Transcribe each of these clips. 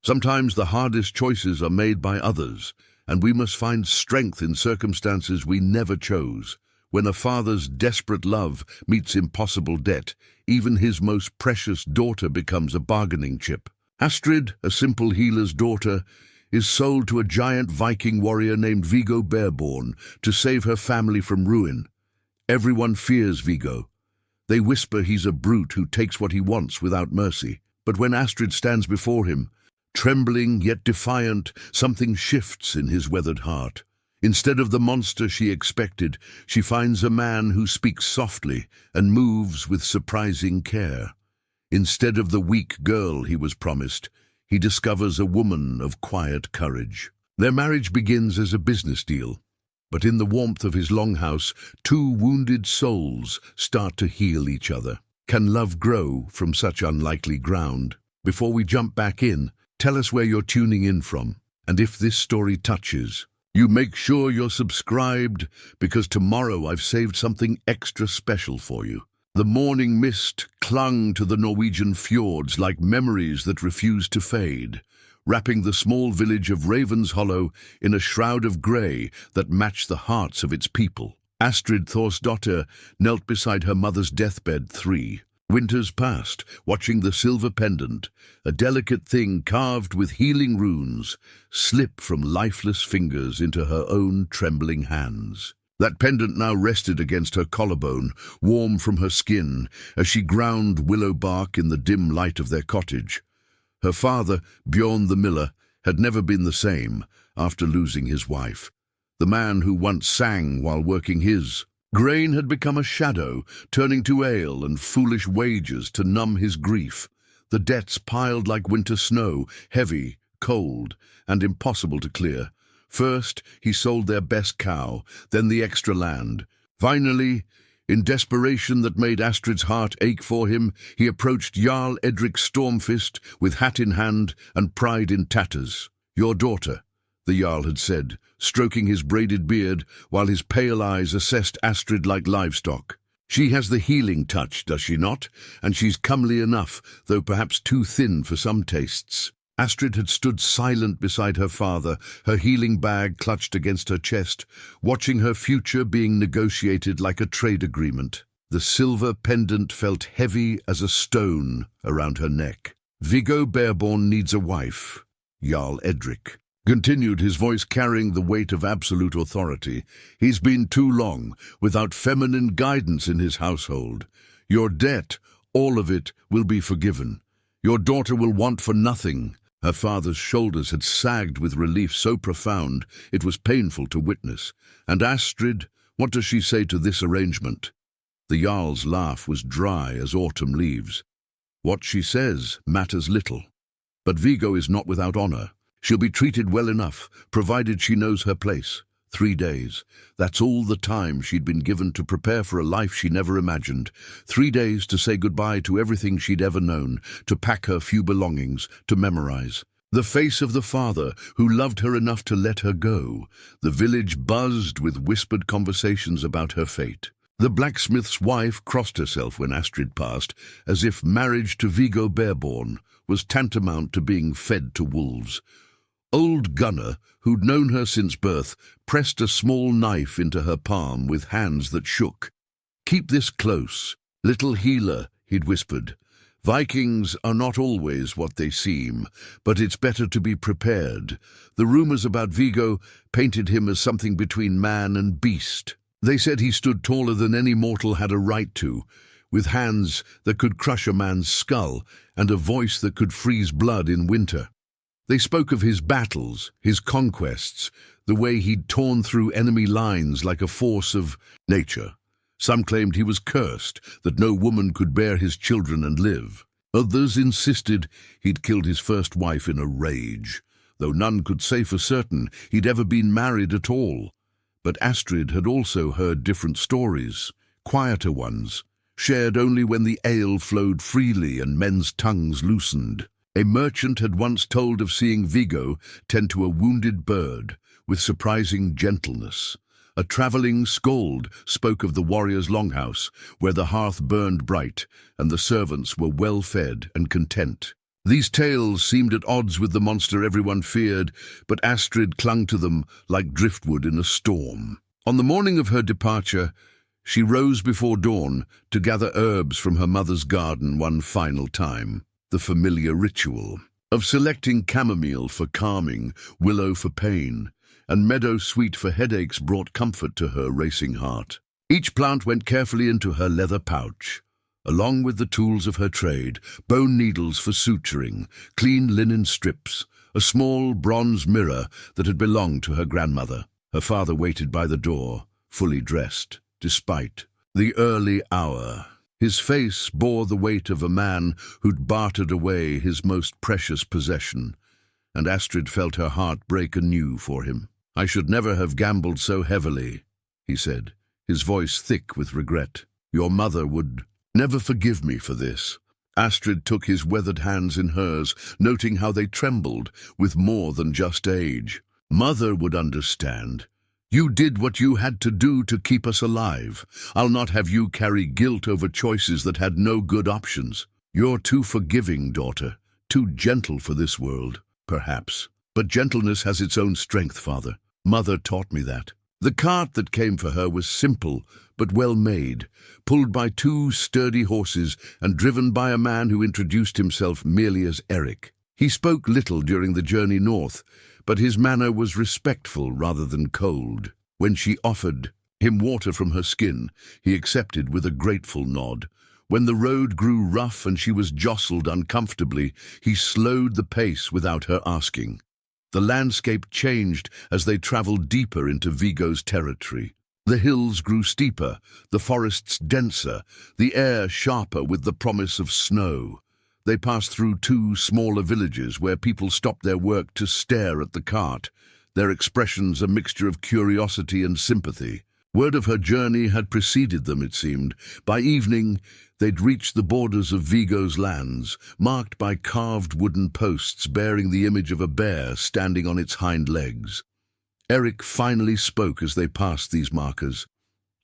Sometimes the hardest choices are made by others, and we must find strength in circumstances we never chose. When a father's desperate love meets impossible debt, even his most precious daughter becomes a bargaining chip. Astrid, a simple healer's daughter, is sold to a giant Viking warrior named Viggo Bearborn to save her family from ruin. Everyone fears Viggo. They whisper he's a brute who takes what he wants without mercy. But when Astrid stands before him, trembling yet defiant, something shifts in his weathered heart. Instead of the monster she expected, she finds a man who speaks softly and moves with surprising care. Instead of the weak girl he was promised, he discovers a woman of quiet courage. Their marriage begins as a business deal, but in the warmth of his longhouse, two wounded souls start to heal each other. Can love grow from such unlikely ground? Before we jump back in, tell us where you're tuning in from, and if this story touches you, make sure you're subscribed, because tomorrow I've saved something extra special for you. The morning mist clung to the Norwegian fjords like memories that refused to fade, wrapping the small village of Ravens Hollow in a shroud of grey that matched the hearts of its people. Astrid Thorsdottir knelt beside her mother's deathbed 3 winters past, watching the silver pendant, a delicate thing carved with healing runes, slip from lifeless fingers into her own trembling hands. That pendant now rested against her collarbone, warm from her skin, as she ground willow bark in the dim light of their cottage. Her father, Bjorn the miller, had never been the same after losing his wife. The man who once sang while working his grain had become a shadow, turning to ale and foolish wagers to numb his grief. The debts piled like winter snow, heavy, cold, and impossible to clear. First, he sold their best cow, then the extra land. Finally, in desperation that made Astrid's heart ache for him, he approached Jarl Edric Stormfist with hat in hand and pride in tatters. "Your daughter," the Jarl had said, stroking his braided beard while his pale eyes assessed Astrid like livestock. "She has the healing touch, does she not? And she's comely enough, though perhaps too thin for some tastes." Astrid had stood silent beside her father, her healing bag clutched against her chest, watching her future being negotiated like a trade agreement. The silver pendant felt heavy as a stone around her neck. "Viggo Bearborn needs a wife," Jarl Edric continued, his voice carrying the weight of absolute authority. "He's been too long without feminine guidance in his household. Your debt, all of it, will be forgiven. Your daughter will want for nothing." Her father's shoulders had sagged with relief so profound it was painful to witness. "And Astrid, what does she say to this arrangement?" The Jarl's laugh was dry as autumn leaves. "What she says matters little. But Viggo is not without honor. She'll be treated well enough, provided she knows her place. 3 days. That's all the time she'd been given to prepare for a life she never imagined. 3 days to say goodbye to everything she'd ever known, to pack her few belongings, to memorize. The face of the father who loved her enough to let her go. The village buzzed with whispered conversations about her fate. The blacksmith's wife crossed herself when Astrid passed, as if marriage to Viggo Bearborn was tantamount to being fed to wolves. Old Gunnar, who'd known her since birth, pressed a small knife into her palm with hands that shook. "Keep this close, little healer," he'd whispered. "Vikings are not always what they seem, but it's better to be prepared." The rumors about Viggo painted him as something between man and beast. They said he stood taller than any mortal had a right to, with hands that could crush a man's skull and a voice that could freeze blood in winter. They spoke of his battles, his conquests, the way he'd torn through enemy lines like a force of nature. Some claimed he was cursed, that no woman could bear his children and live. Others insisted he'd killed his first wife in a rage, though none could say for certain he'd ever been married at all. But Astrid had also heard different stories, quieter ones, shared only when the ale flowed freely and men's tongues loosened. A merchant had once told of seeing Viggo tend to a wounded bird with surprising gentleness. A travelling skald spoke of the warrior's longhouse, where the hearth burned bright and the servants were well fed and content. These tales seemed at odds with the monster everyone feared, but Astrid clung to them like driftwood in a storm. On the morning of her departure, she rose before dawn to gather herbs from her mother's garden one final time. The familiar ritual of selecting chamomile for calming, willow for pain, and meadow sweet for headaches brought comfort to her racing heart. Each plant went carefully into her leather pouch, along with the tools of her trade: bone needles for suturing, clean linen strips, a small bronze mirror that had belonged to her grandmother. Her father waited by the door, fully dressed, despite the early hour. His face bore the weight of a man who'd bartered away his most precious possession, and Astrid felt her heart break anew for him. "I should never have gambled so heavily," he said, his voice thick with regret. "Your mother would never forgive me for this." Astrid took his weathered hands in hers, noting how they trembled with more than just age. "Mother would understand. You did what you had to do to keep us alive. I'll not have you carry guilt over choices that had no good options. You're too forgiving, daughter, too gentle for this world, perhaps. But gentleness has its own strength, father. Mother taught me that." The cart that came for her was simple but well made, pulled by two sturdy horses and driven by a man who introduced himself merely as Eric. He spoke little during the journey north, but his manner was respectful rather than cold. When she offered him water from her skin, he accepted with a grateful nod. When the road grew rough and she was jostled uncomfortably, he slowed the pace without her asking. The landscape changed as they traveled deeper into Viggo's territory. The hills grew steeper, the forests denser, the air sharper with the promise of snow. They passed through two smaller villages where people stopped their work to stare at the cart, their expressions a mixture of curiosity and sympathy. Word of her journey had preceded them, it seemed. By evening, they'd reached the borders of Viggo's lands, marked by carved wooden posts bearing the image of a bear standing on its hind legs. Eric finally spoke as they passed these markers.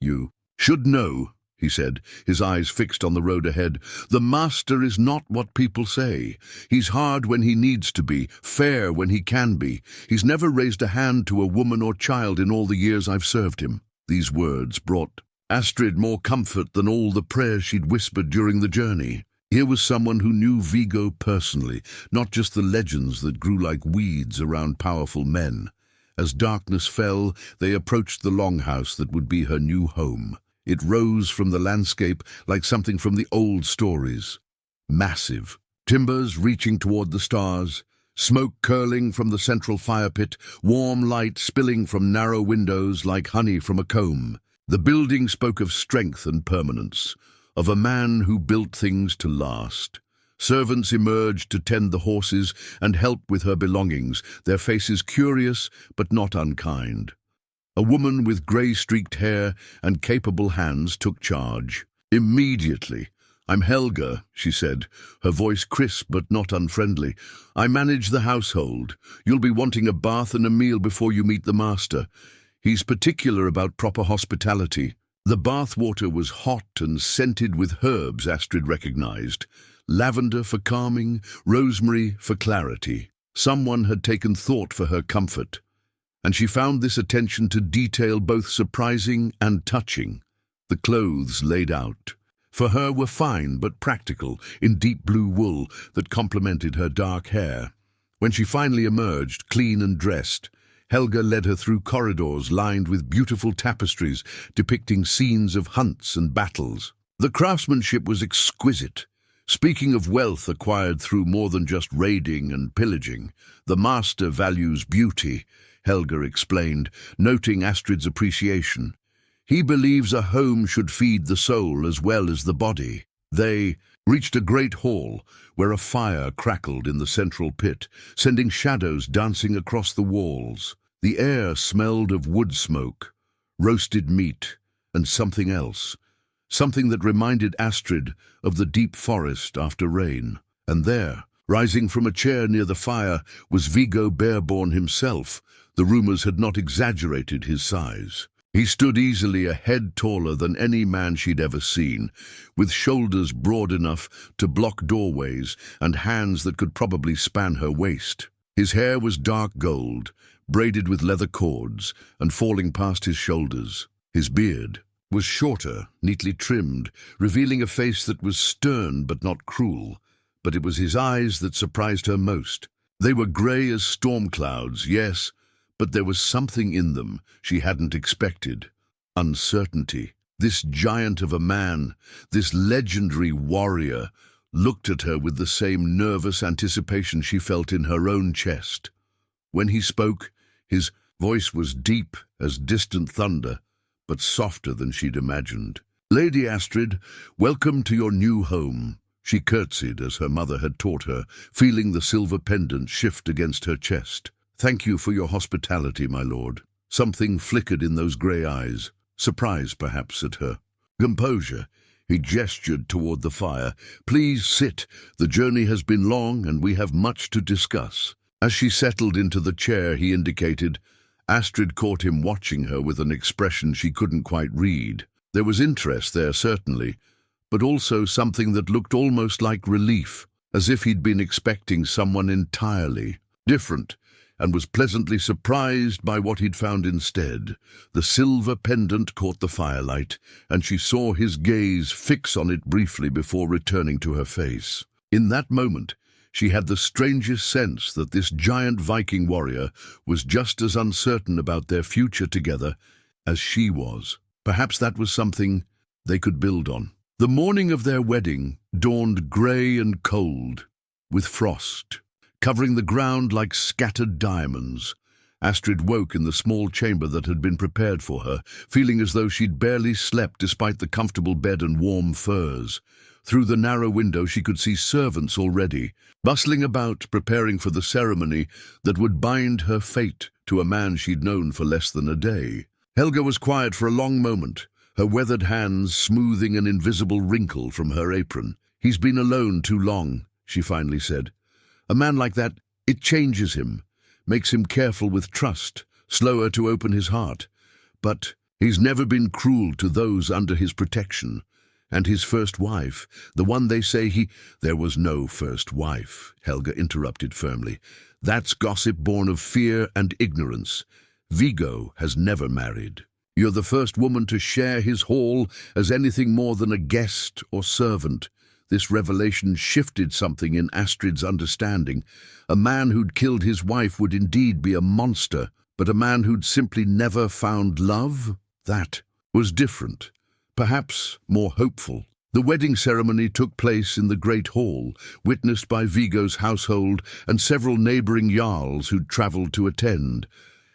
"You should know," he said, his eyes fixed on the road ahead. "The master is not what people say. He's hard when he needs to be, fair when he can be. He's never raised a hand to a woman or child in all the years I've served him." These words brought Astrid more comfort than all the prayers she'd whispered during the journey. Here was someone who knew Viggo personally, not just the legends that grew like weeds around powerful men. As darkness fell, they approached the longhouse that would be her new home. It rose from the landscape like something from the old stories. Massive, timbers reaching toward the stars, smoke curling from the central fire pit, warm light spilling from narrow windows like honey from a comb. The building spoke of strength and permanence, of a man who built things to last. Servants emerged to tend the horses and help with her belongings, their faces curious but not unkind. A woman with grey-streaked hair and capable hands took charge. Immediately, "I'm Helga," she said, her voice crisp but not unfriendly. "I manage the household. You'll be wanting a bath and a meal before you meet the master. He's particular about proper hospitality." The bath water was hot and scented with herbs Astrid recognized. Lavender for calming, rosemary for clarity. Someone had taken thought for her comfort, and she found this attention to detail both surprising and touching. The clothes laid out for her were fine but practical, in deep blue wool that complemented her dark hair. When she finally emerged, clean and dressed, Helga led her through corridors lined with beautiful tapestries depicting scenes of hunts and battles. The craftsmanship was exquisite. Speaking of wealth acquired through more than just raiding and pillaging, the master values beauty, Helga explained, noting Astrid's appreciation. He believes a home should feed the soul as well as the body. They reached a great hall where a fire crackled in the central pit, sending shadows dancing across the walls. The air smelled of wood smoke, roasted meat, and something else. Something that reminded Astrid of the deep forest after rain. And there, rising from a chair near the fire, was Viggo Bearborn himself. The rumors had not exaggerated his size. He stood easily a head taller than any man she'd ever seen, with shoulders broad enough to block doorways and hands that could probably span her waist. His hair was dark gold, braided with leather cords and falling past his shoulders. His beard was shorter, neatly trimmed, revealing a face that was stern but not cruel. But it was his eyes that surprised her most. They were grey as storm clouds, yes, but there was something in them she hadn't expected. Uncertainty. This giant of a man, this legendary warrior, looked at her with the same nervous anticipation she felt in her own chest. When he spoke, his voice was deep as distant thunder, but softer than she'd imagined. "Lady Astrid, welcome to your new home." She curtsied as her mother had taught her, feeling the silver pendant shift against her chest. "Thank you for your hospitality, my lord." Something flickered in those grey eyes, surprise perhaps at her. Composure. He gestured toward the fire. "Please sit. The journey has been long and we have much to discuss." As she settled into the chair he indicated, Astrid caught him watching her with an expression she couldn't quite read. There was interest there, certainly, but also something that looked almost like relief, as if he'd been expecting someone entirely different, and was pleasantly surprised by what he'd found instead. The silver pendant caught the firelight, and she saw his gaze fix on it briefly before returning to her face. In that moment, she had the strangest sense that this giant Viking warrior was just as uncertain about their future together as she was. Perhaps that was something they could build on. The morning of their wedding dawned grey and cold, with frost covering the ground like scattered diamonds. Astrid woke in the small chamber that had been prepared for her, feeling as though she'd barely slept despite the comfortable bed and warm furs. Through the narrow window she could see servants already, bustling about, preparing for the ceremony that would bind her fate to a man she'd known for less than a day. Helga was quiet for a long moment, her weathered hands smoothing an invisible wrinkle from her apron. "He's been alone too long," she finally said. "A man like that, it changes him, makes him careful with trust, slower to open his heart. But he's never been cruel to those under his protection. And his first wife, the one they say he—" "There was no first wife," Helga interrupted firmly. "That's gossip born of fear and ignorance. Viggo has never married. You're the first woman to share his hall as anything more than a guest or servant." This revelation shifted something in Astrid's understanding. A man who'd killed his wife would indeed be a monster, but a man who'd simply never found love? That was different. Perhaps more hopeful. The wedding ceremony took place in the great hall, witnessed by Viggo's household and several neighbouring jarls who'd travelled to attend.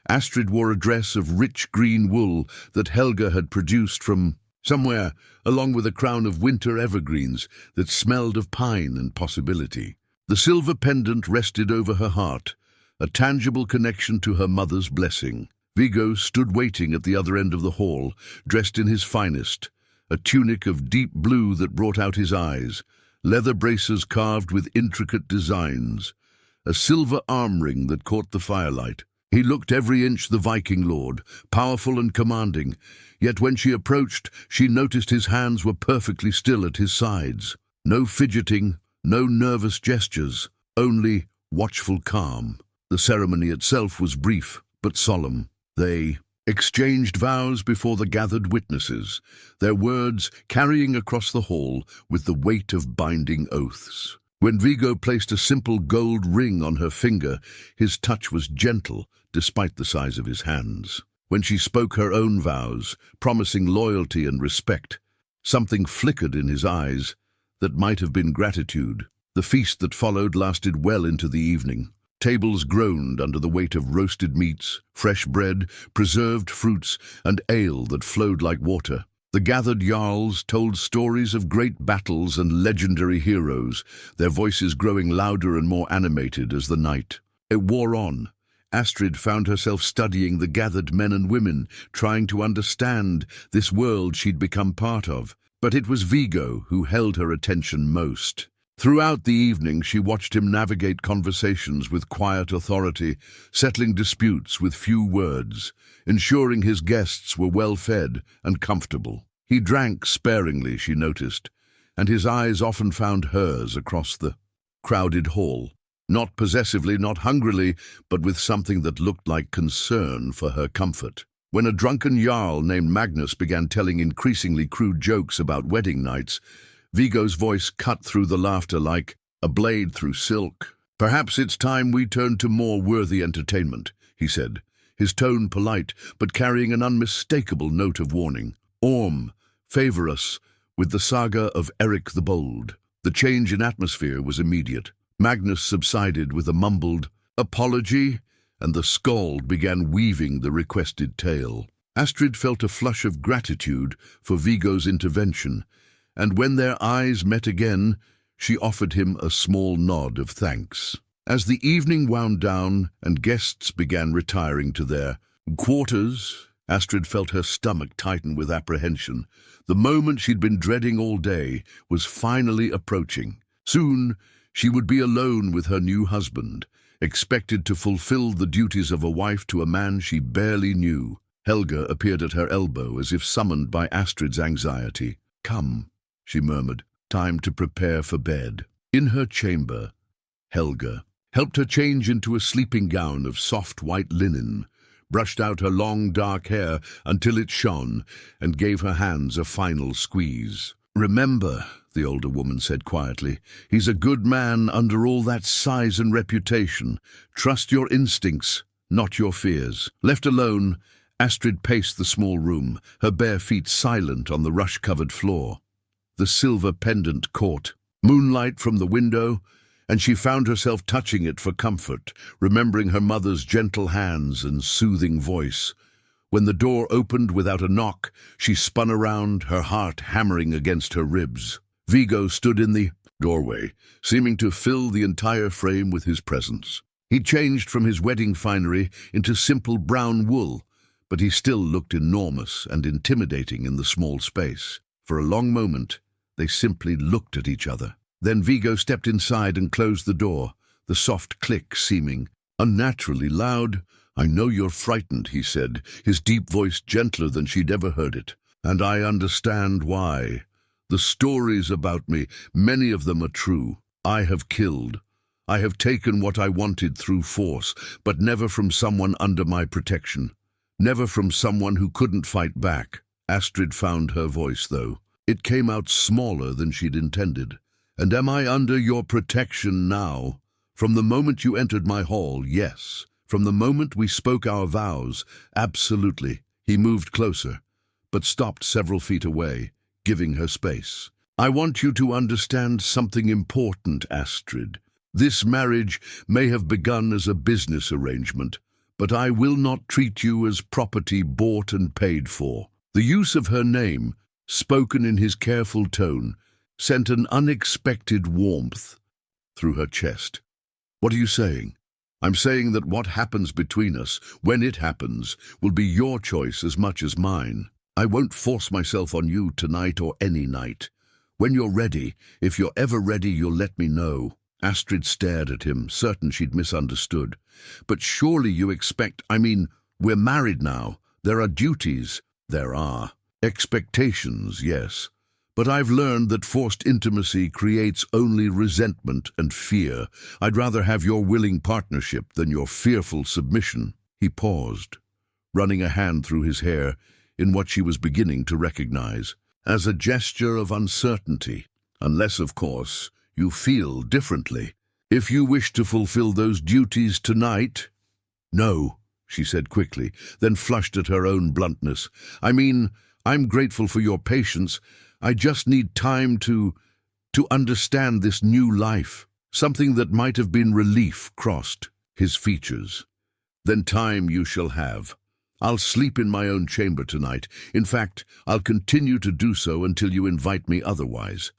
Astrid wore a dress of rich green wool that Helga had produced from somewhere, along with a crown of winter evergreens that smelled of pine and possibility. The silver pendant rested over her heart, a tangible connection to her mother's blessing. Viggo stood waiting at the other end of the hall, dressed in his finest, a tunic of deep blue that brought out his eyes, leather braces carved with intricate designs, a silver arm ring that caught the firelight. He looked every inch the Viking lord, powerful and commanding, yet when she approached, she noticed his hands were perfectly still at his sides. No fidgeting, no nervous gestures, only watchful calm. The ceremony itself was brief but solemn. They exchanged vows before the gathered witnesses, their words carrying across the hall with the weight of binding oaths. When Viggo placed a simple gold ring on her finger, his touch was gentle, despite the size of his hands. When she spoke her own vows, promising loyalty and respect, something flickered in his eyes that might have been gratitude. The feast that followed lasted well into the evening. Tables groaned under the weight of roasted meats, fresh bread, preserved fruits, and ale that flowed like water. The gathered jarls told stories of great battles and legendary heroes, their voices growing louder and more animated as the night. It wore on. Astrid found herself studying the gathered men and women, trying to understand this world she'd become part of. But it was Viggo who held her attention most. Throughout the evening, she watched him navigate conversations with quiet authority, settling disputes with few words, ensuring his guests were well fed and comfortable. He drank sparingly, she noticed, and his eyes often found hers across the crowded hall, not possessively, not hungrily, but with something that looked like concern for her comfort. When a drunken jarl named Magnus began telling increasingly crude jokes about wedding nights, Viggo's voice cut through the laughter like a blade through silk. "Perhaps it's time we turned to more worthy entertainment," he said, his tone polite but carrying an unmistakable note of warning. "Orm, favor us with the saga of Eric the Bold." The change in atmosphere was immediate. Magnus subsided with a mumbled apology, and the skald began weaving the requested tale. Astrid felt a flush of gratitude for Viggo's intervention, and when their eyes met again, she offered him a small nod of thanks. As the evening wound down and guests began retiring to their quarters, Astrid felt her stomach tighten with apprehension. The moment she'd been dreading all day was finally approaching. Soon, she would be alone with her new husband, expected to fulfill the duties of a wife to a man she barely knew. Helga appeared at her elbow as if summoned by Astrid's anxiety. "Come," she murmured, "time to prepare for bed." In her chamber, Helga helped her change into a sleeping gown of soft white linen, brushed out her long dark hair until it shone, and gave her hands a final squeeze. "Remember," the older woman said quietly, "he's a good man under all that size and reputation. Trust your instincts, not your fears." Left alone, Astrid paced the small room, her bare feet silent on the rush-covered floor. The silver pendant caught moonlight from the window, and she found herself touching it for comfort, remembering her mother's gentle hands and soothing voice. When the door opened without a knock, she spun around, her heart hammering against her ribs. Viggo stood in the doorway, seeming to fill the entire frame with his presence. He changed from his wedding finery into simple brown wool, but he still looked enormous and intimidating in the small space. For a long moment, they simply looked at each other. Then Viggo stepped inside and closed the door, the soft click seeming unnaturally loud. "I know you're frightened," he said, his deep voice gentler than she'd ever heard it. "And I understand why. The stories about me, many of them are true. I have killed. I have taken what I wanted through force, but never from someone under my protection. Never from someone who couldn't fight back." Astrid found her voice, though. It came out smaller than she'd intended. "And am I under your protection now? From the moment you entered my hall, yes. From the moment we spoke our vows, absolutely." He moved closer, but stopped several feet away, giving her space. "I want you to understand something important, Astrid. This marriage may have begun as a business arrangement, but I will not treat you as property bought and paid for." The use of her name, spoken in his careful tone, sent an unexpected warmth through her chest. "What are you saying?" "I'm saying that what happens between us, when it happens, will be your choice as much as mine. I won't force myself on you tonight or any night. When you're ready, if you're ever ready, you'll let me know." Astrid stared at him, certain she'd misunderstood. "But surely you expect, we're married now. There are duties." "There are. Expectations, yes. But I've learned that forced intimacy creates only resentment and fear. I'd rather have your willing partnership than your fearful submission." He paused, running a hand through his hair in what she was beginning to recognize as a gesture of uncertainty. "Unless, of course, you feel differently. If you wish to fulfill those duties tonight—" "No," she said quickly, then flushed at her own bluntness. I'm grateful for your patience. I just need time to understand this new life." Something that might have been relief crossed his features. "Then time you shall have. I'll sleep in my own chamber tonight. In fact, I'll continue to do so until you invite me otherwise."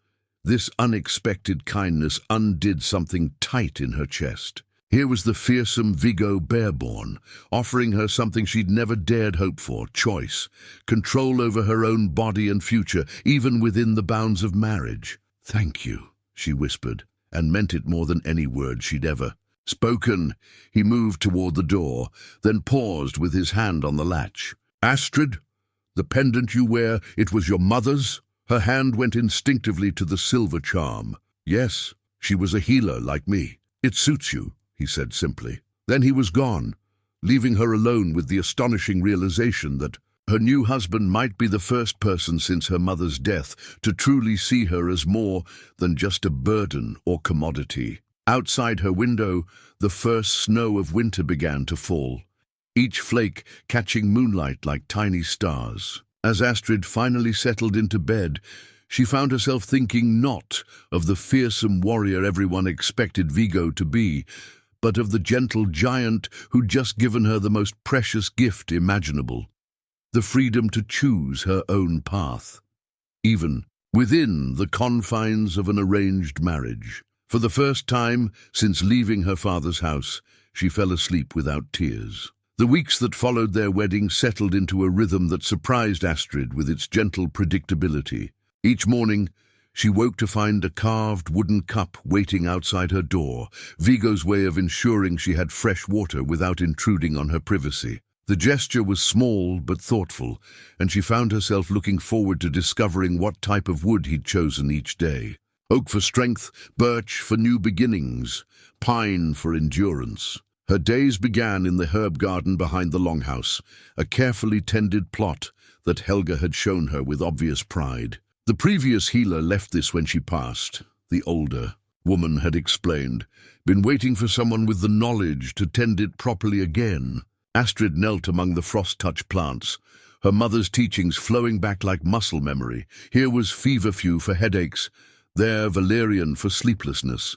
This unexpected kindness undid something tight in her chest. Here was the fearsome Viggo Bearborn, offering her something she'd never dared hope for: choice, control over her own body and future, even within the bounds of marriage. "Thank you," she whispered, and meant it more than any word she'd ever spoken. He moved toward the door, then paused with his hand on the latch. Astrid, the pendant you wear, it was your mother's? Her hand went instinctively to the silver charm. Yes, she was a healer like me. It suits you, he said simply. Then he was gone, leaving her alone with the astonishing realization that her new husband might be the first person since her mother's death to truly see her as more than just a burden or commodity. Outside her window, the first snow of winter began to fall, each flake catching moonlight like tiny stars. As Astrid finally settled into bed, she found herself thinking not of the fearsome warrior everyone expected Viggo to be, but of the gentle giant who'd just given her the most precious gift imaginable, the freedom to choose her own path, even within the confines of an arranged marriage. For the first time since leaving her father's house, she fell asleep without tears. The weeks that followed their wedding settled into a rhythm that surprised Astrid with its gentle predictability. Each morning, she woke to find a carved wooden cup waiting outside her door, Viggo's way of ensuring she had fresh water without intruding on her privacy. The gesture was small but thoughtful, and she found herself looking forward to discovering what type of wood he'd chosen each day. Oak for strength, birch for new beginnings, pine for endurance. Her days began in the herb garden behind the longhouse, a carefully tended plot that Helga had shown her with obvious pride. The previous healer left this when she passed, the older woman had explained, been waiting for someone with the knowledge to tend it properly again. Astrid knelt among the frost-touched plants, her mother's teachings flowing back like muscle memory. Here was feverfew for headaches, there valerian for sleeplessness.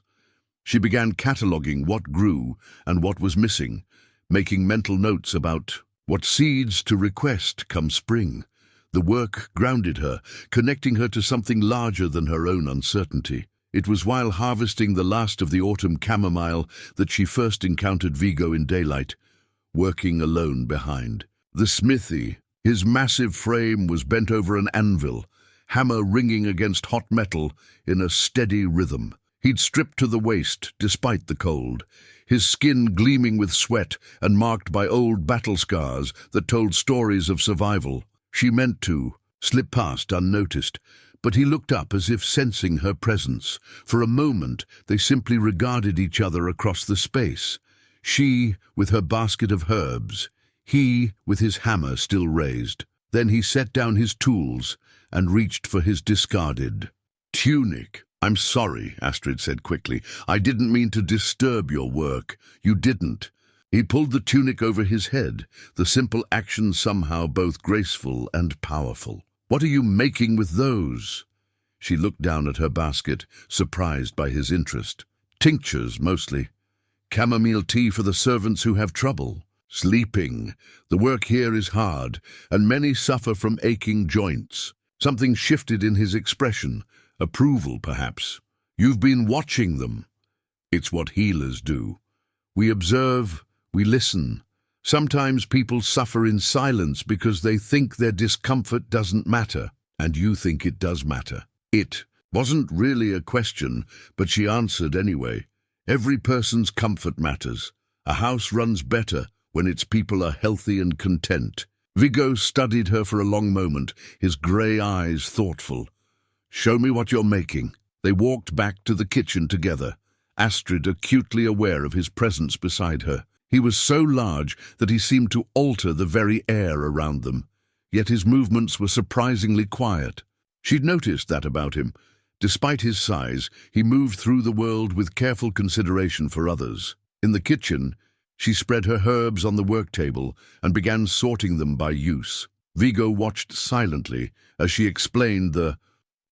She began cataloguing what grew and what was missing, making mental notes about what seeds to request come spring. The work grounded her, connecting her to something larger than her own uncertainty. It was while harvesting the last of the autumn chamomile that she first encountered Viggo in daylight, working alone behind the smithy. His massive frame was bent over an anvil, hammer ringing against hot metal in a steady rhythm. He'd stripped to the waist despite the cold, his skin gleaming with sweat and marked by old battle scars that told stories of survival. She meant to slip past unnoticed, but he looked up as if sensing her presence. For a moment, they simply regarded each other across the space. She with her basket of herbs, he with his hammer still raised. Then he set down his tools and reached for his discarded tunic. I'm sorry, Astrid said quickly. I didn't mean to disturb your work. You didn't. He pulled the tunic over his head, the simple action somehow both graceful and powerful. What are you making with those? She looked down at her basket, surprised by his interest. Tinctures, mostly. Chamomile tea for the servants who have trouble. Sleeping. The work here is hard, and many suffer from aching joints. Something shifted in his expression. Approval, perhaps. You've been watching them. It's what healers do. We observe, we listen. Sometimes people suffer in silence because they think their discomfort doesn't matter, and you think it does matter. It wasn't really a question, but she answered anyway. Every person's comfort matters. A house runs better when its people are healthy and content. Viggo studied her for a long moment, his grey eyes thoughtful. Show me what you're making. They walked back to the kitchen together, Astrid acutely aware of his presence beside her. He was so large that he seemed to alter the very air around them, yet his movements were surprisingly quiet. She'd noticed that about him. Despite his size, he moved through the world with careful consideration for others. In the kitchen, she spread her herbs on the work table and began sorting them by use. Viggo watched silently as she explained the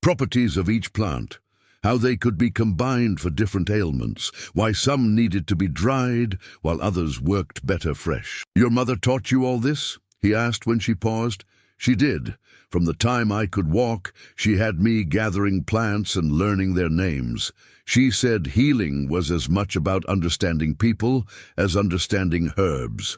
properties of each plant, how they could be combined for different ailments, why some needed to be dried while others worked better fresh. Your mother taught you all this? He asked when she paused. She did. From the time I could walk, she had me gathering plants and learning their names. She said healing was as much about understanding people as understanding herbs.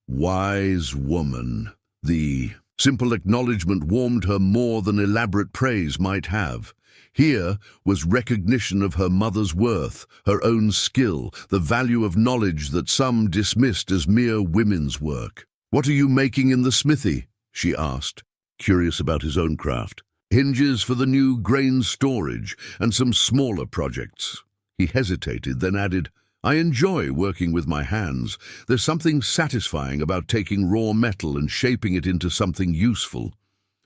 Wise woman. The simple acknowledgement warmed her more than elaborate praise might have. Here was recognition of her mother's worth, her own skill, the value of knowledge that some dismissed as mere women's work. "What are you making in the smithy?" she asked, curious about his own craft. "Hinges for the new grain storage and some smaller projects." He hesitated, then added, "I enjoy working with my hands. There's something satisfying about taking raw metal and shaping it into something useful."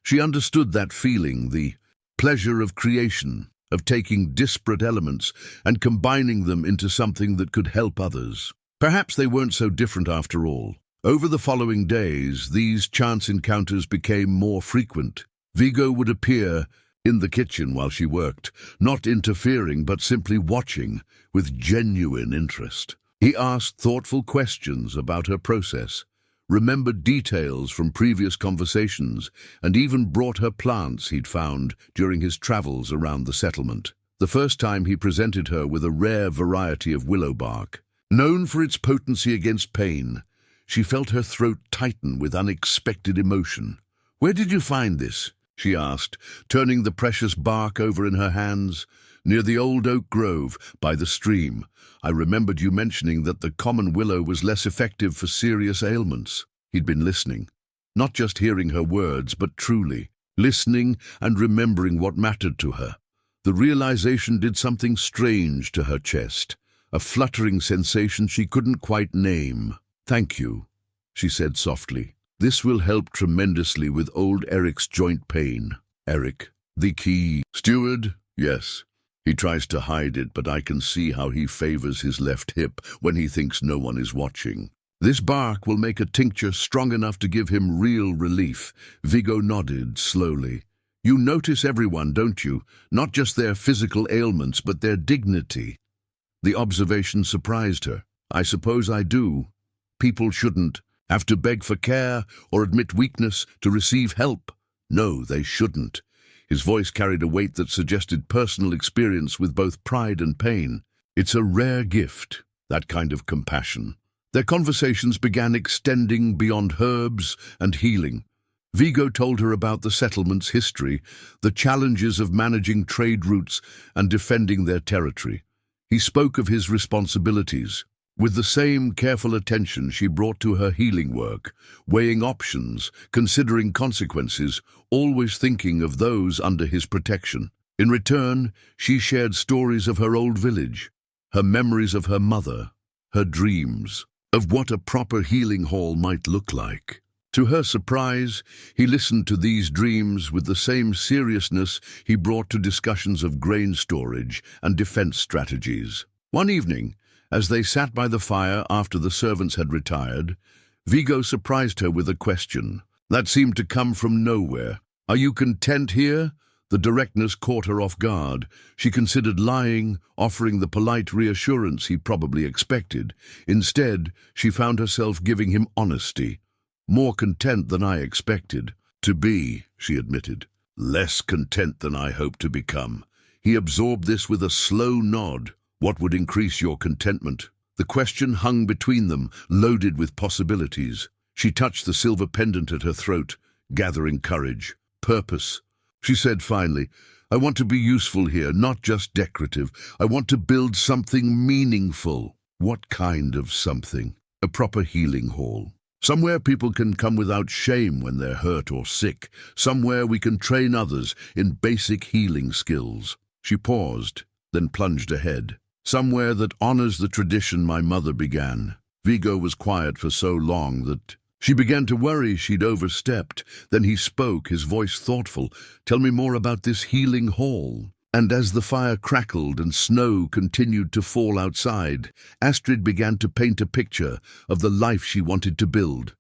She understood that feeling, the pleasure of creation, of taking disparate elements and combining them into something that could help others. Perhaps they weren't so different after all. Over the following days, these chance encounters became more frequent. Viggo would appear in the kitchen while she worked, not interfering but simply watching with genuine interest. He asked thoughtful questions about her process, remembered details from previous conversations, and even brought her plants he'd found during his travels around the settlement. The first time he presented her with a rare variety of willow bark. Known for its potency against pain, she felt her throat tighten with unexpected emotion. "Where did you find this?" she asked, turning the precious bark over in her hands. "Near the old oak grove, by the stream. I remembered you mentioning that the common willow was less effective for serious ailments." He'd been listening, not just hearing her words, but truly listening and remembering what mattered to her. The realization did something strange to her chest, a fluttering sensation she couldn't quite name. "Thank you," she said softly. "This will help tremendously with old Eric's joint pain." "Eric, the key steward?" "Yes. He tries to hide it, but I can see how he favors his left hip when he thinks no one is watching. This bark will make a tincture strong enough to give him real relief." Viggo nodded slowly. "You notice everyone, don't you? Not just their physical ailments, but their dignity." The observation surprised her. "I suppose I do. People shouldn't have to beg for care or admit weakness to receive help." "No, they shouldn't." His voice carried a weight that suggested personal experience with both pride and pain. "It's a rare gift, that kind of compassion." Their conversations began extending beyond herbs and healing. Viggo told her about the settlement's history, the challenges of managing trade routes and defending their territory. He spoke of his responsibilities. With the same careful attention she brought to her healing work, weighing options, considering consequences, always thinking of those under his protection. In return, she shared stories of her old village, her memories of her mother, her dreams, of what a proper healing hall might look like. To her surprise, he listened to these dreams with the same seriousness he brought to discussions of grain storage and defense strategies. One evening, as they sat by the fire after the servants had retired, Viggo surprised her with a question that seemed to come from nowhere. "Are you content here?" The directness caught her off guard. She considered lying, offering the polite reassurance he probably expected. Instead, she found herself giving him honesty. "More content than I expected to be," she admitted. "Less content than I hoped to become." He absorbed this with a slow nod. "What would increase your contentment?" The question hung between them, loaded with possibilities. She touched the silver pendant at her throat, gathering courage. "Purpose," she said finally. "I want to be useful here, not just decorative. I want to build something meaningful." "What kind of something?" "A proper healing hall. Somewhere people can come without shame when they're hurt or sick. Somewhere we can train others in basic healing skills." She paused, then plunged ahead. "Somewhere that honors the tradition my mother began." Viggo was quiet for so long that she began to worry she'd overstepped. Then he spoke, his voice thoughtful. "Tell me more about this healing hall." And as the fire crackled and snow continued to fall outside, Astrid began to paint a picture of the life she wanted to build.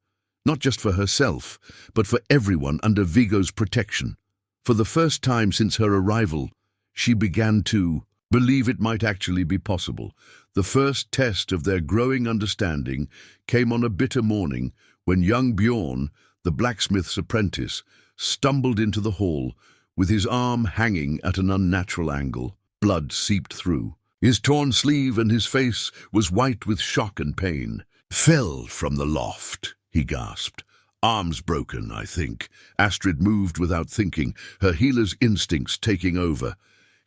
Not just for herself, but for everyone under Viggo's protection. For the first time since her arrival, she began to believe it might actually be possible. The first test of their growing understanding came on a bitter morning when young Bjorn, the blacksmith's apprentice, stumbled into the hall with his arm hanging at an unnatural angle. Blood seeped through. His torn sleeve and his face was white with shock and pain. "Fell from the loft," he gasped. "Arms broken, I think." Astrid moved without thinking, her healer's instincts taking over.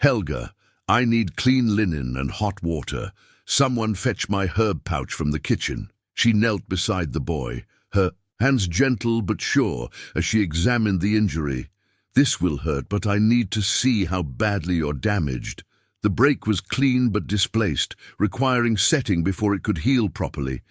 "Helga, I need clean linen and hot water. Someone fetch my herb pouch from the kitchen." She knelt beside the boy, her hands gentle but sure as she examined the injury. "This will hurt, but I need to see how badly you're damaged." The break was clean but displaced, requiring setting before it could heal properly.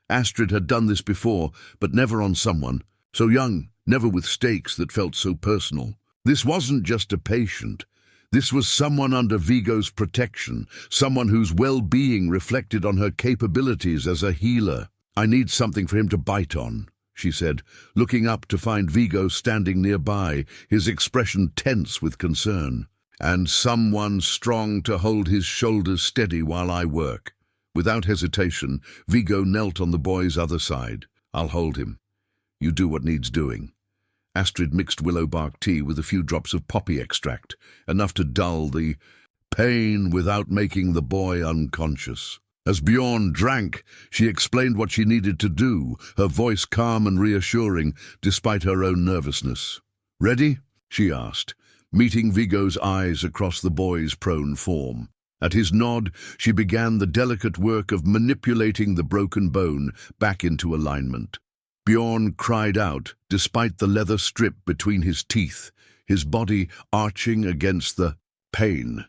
Astrid had done this before, but never on someone so young, never with stakes that felt so personal. This wasn't just a patient. This was someone under Viggo's protection, someone whose well-being reflected on her capabilities as a healer. "I need something for him to bite on," she said, looking up to find Viggo standing nearby, his expression tense with concern. "And someone strong to hold his shoulders steady while I work." Without hesitation, Viggo knelt on the boy's other side. "I'll hold him. You do what needs doing." Astrid mixed willow bark tea with a few drops of poppy extract, enough to dull the pain without making the boy unconscious. As Bjorn drank, she explained what she needed to do, her voice calm and reassuring, despite her own nervousness. "Ready?" she asked, meeting Viggo's eyes across the boy's prone form. At his nod, she began the delicate work of manipulating the broken bone back into alignment. Bjorn cried out, despite the leather strip between his teeth, his body arching against the pain.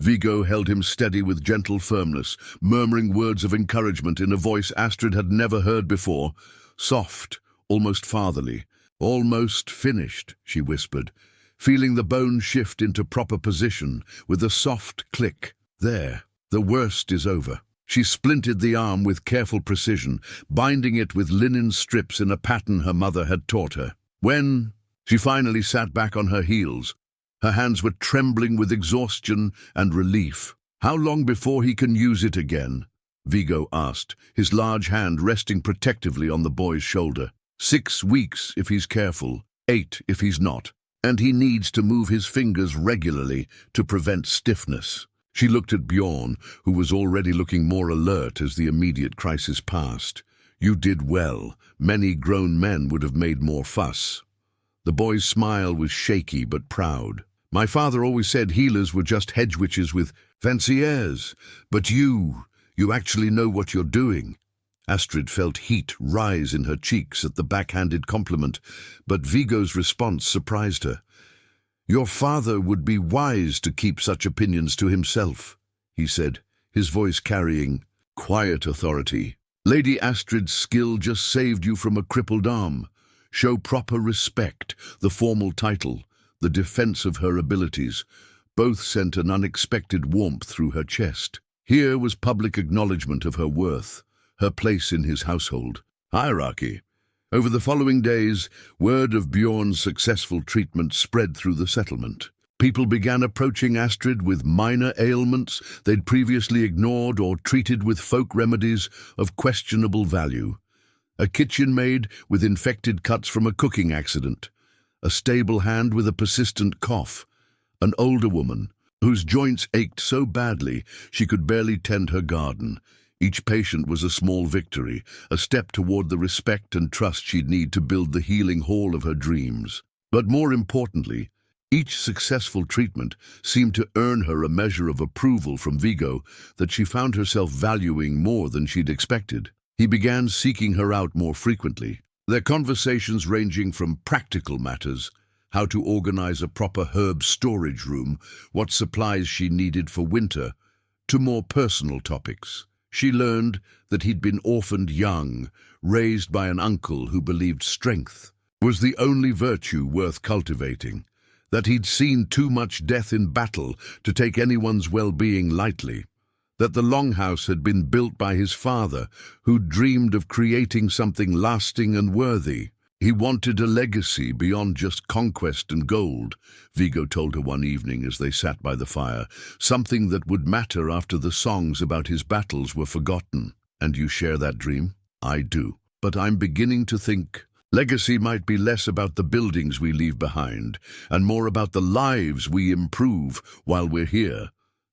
Viggo held him steady with gentle firmness, murmuring words of encouragement in a voice Astrid had never heard before. Soft, almost fatherly. "Almost finished," she whispered, feeling the bone shift into proper position with a soft click. "There, the worst is over." She splinted the arm with careful precision, binding it with linen strips in a pattern her mother had taught her. When she finally sat back on her heels, her hands were trembling with exhaustion and relief. "How long before he can use it again?" Viggo asked, his large hand resting protectively on the boy's shoulder. 6 weeks if he's careful, 8 if he's not. And he needs to move his fingers regularly to prevent stiffness. She looked at Bjorn, who was already looking more alert as the immediate crisis passed. "You did well. Many grown men would have made more fuss." The boy's smile was shaky but proud. "My father always said healers were just hedge witches with fancy airs. But you actually know what you're doing." Astrid felt heat rise in her cheeks at the backhanded compliment, but Viggo's response surprised her. "Your father would be wise to keep such opinions to himself," he said, his voice carrying quiet authority. "Lady Astrid's skill just saved you from a crippled arm. Show proper respect, the formal title, the defense of her abilities, both sent an unexpected warmth through her chest. Here was public acknowledgement of her worth, her place in his household. Hierarchy. Over the following days, word of Bjorn's successful treatment spread through the settlement. People began approaching Astrid with minor ailments they'd previously ignored or treated with folk remedies of questionable value. A kitchen maid with infected cuts from a cooking accident, a stable hand with a persistent cough, an older woman whose joints ached so badly she could barely tend her garden. Each patient was a small victory, a step toward the respect and trust she'd need to build the healing hall of her dreams. But more importantly, each successful treatment seemed to earn her a measure of approval from Viggo that she found herself valuing more than she'd expected. He began seeking her out more frequently, their conversations ranging from practical matters, how to organize a proper herb storage room, what supplies she needed for winter, to more personal topics. She learned that he'd been orphaned young, raised by an uncle who believed strength was the only virtue worth cultivating, that he'd seen too much death in battle to take anyone's well-being lightly, that the longhouse had been built by his father, who dreamed of creating something lasting and worthy. He wanted a legacy beyond just conquest and gold, Viggo told her one evening as they sat by the fire, something that would matter after the songs about his battles were forgotten. "And you share that dream?" "I do. But I'm beginning to think legacy might be less about the buildings we leave behind, and more about the lives we improve while we're here."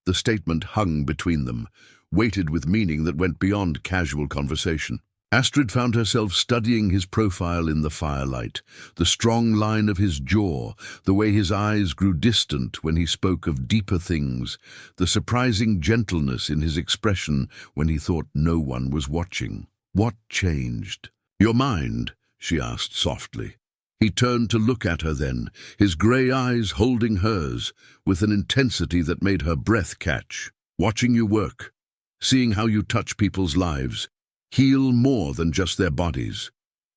The statement hung between them, weighted with meaning that went beyond casual conversation. Astrid found herself studying his profile in the firelight, the strong line of his jaw, the way his eyes grew distant when he spoke of deeper things, the surprising gentleness in his expression when he thought no one was watching. What changed? Your mind, she asked softly. He turned to look at her then, his grey eyes holding hers, with an intensity that made her breath catch. Watching you work, seeing how you touch people's lives, heal more than just their bodies.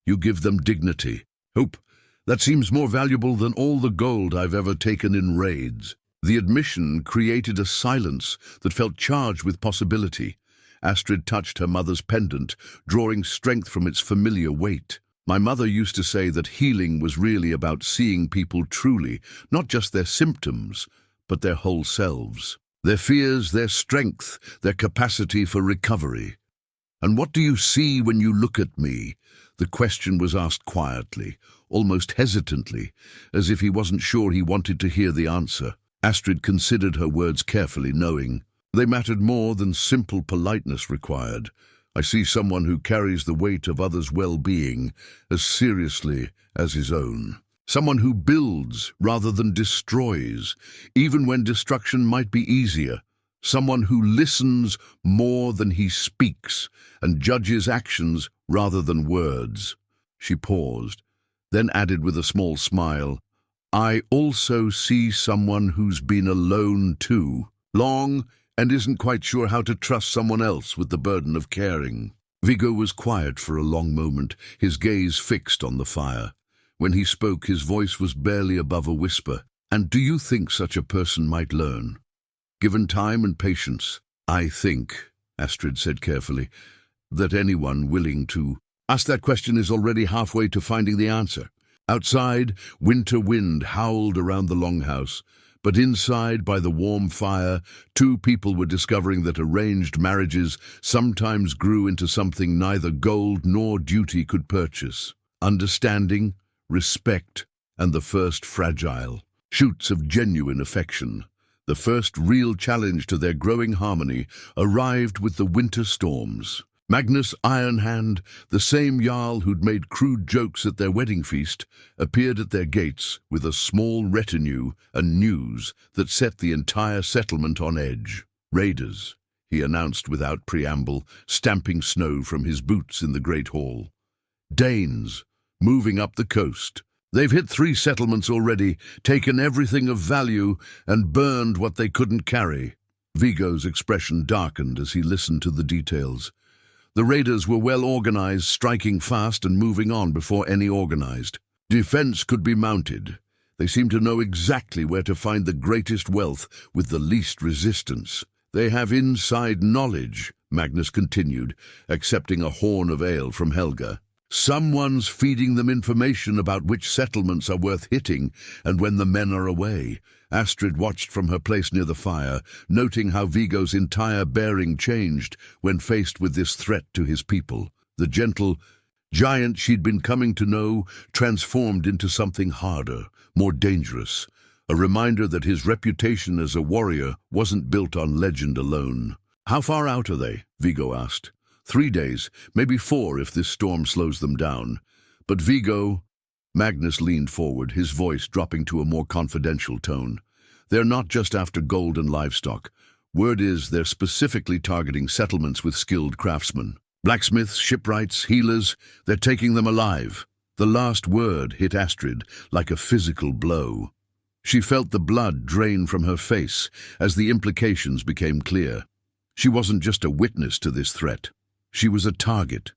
You give them dignity, hope. That seems more valuable than all the gold I've ever taken in raids. The admission created a silence that felt charged with possibility. Astrid touched her mother's pendant, drawing strength from its familiar weight. My mother used to say that healing was really about seeing people truly, not just their symptoms, but their whole selves. Their fears, their strength, their capacity for recovery. "And what do you see when you look at me?" The question was asked quietly, almost hesitantly, as if he wasn't sure he wanted to hear the answer. Astrid considered her words carefully, knowing they mattered more than simple politeness required. "I see someone who carries the weight of others' well-being as seriously as his own. Someone who builds rather than destroys, even when destruction might be easier. Someone who listens more than he speaks and judges actions rather than words." She paused, then added with a small smile, "I also see someone who's been alone too, long, and isn't quite sure how to trust someone else with the burden of caring." Viggo was quiet for a long moment, his gaze fixed on the fire. When he spoke, his voice was barely above a whisper. "And do you think such a person might learn? Given time and patience?" "I think," Astrid said carefully, "that anyone willing to ask that question is already halfway to finding the answer." Outside, winter wind howled around the longhouse, but inside, by the warm fire, two people were discovering that arranged marriages sometimes grew into something neither gold nor duty could purchase. Understanding, respect, and the first fragile shoots of genuine affection. The first real challenge to their growing harmony arrived with the winter storms. Magnus Ironhand, the same Jarl who'd made crude jokes at their wedding feast, appeared at their gates with a small retinue and news that set the entire settlement on edge. "Raiders," he announced without preamble, stamping snow from his boots in the great hall. "Danes, moving up the coast. They've hit 3 settlements already, taken everything of value, and burned what they couldn't carry." Viggo's expression darkened as he listened to the details. The raiders were well organized, striking fast and moving on before any organized defense could be mounted. They seemed to know exactly where to find the greatest wealth with the least resistance. "They have inside knowledge," Magnus continued, accepting a horn of ale from Helga. "Someone's feeding them information about which settlements are worth hitting and when the men are away." Astrid watched from her place near the fire, noting how Viggo's entire bearing changed when faced with this threat to his people. The gentle giant she'd been coming to know transformed into something harder, more dangerous, a reminder that his reputation as a warrior wasn't built on legend alone. "How far out are they?" Viggo asked. 3 days, maybe 4 if this storm slows them down. But Viggo... Magnus leaned forward, his voice dropping to a more confidential tone. "They're not just after gold and livestock. Word is they're specifically targeting settlements with skilled craftsmen. Blacksmiths, shipwrights, healers, they're taking them alive." The last word hit Astrid like a physical blow. She felt the blood drain from her face as the implications became clear. She wasn't just a witness to this threat. She was a target.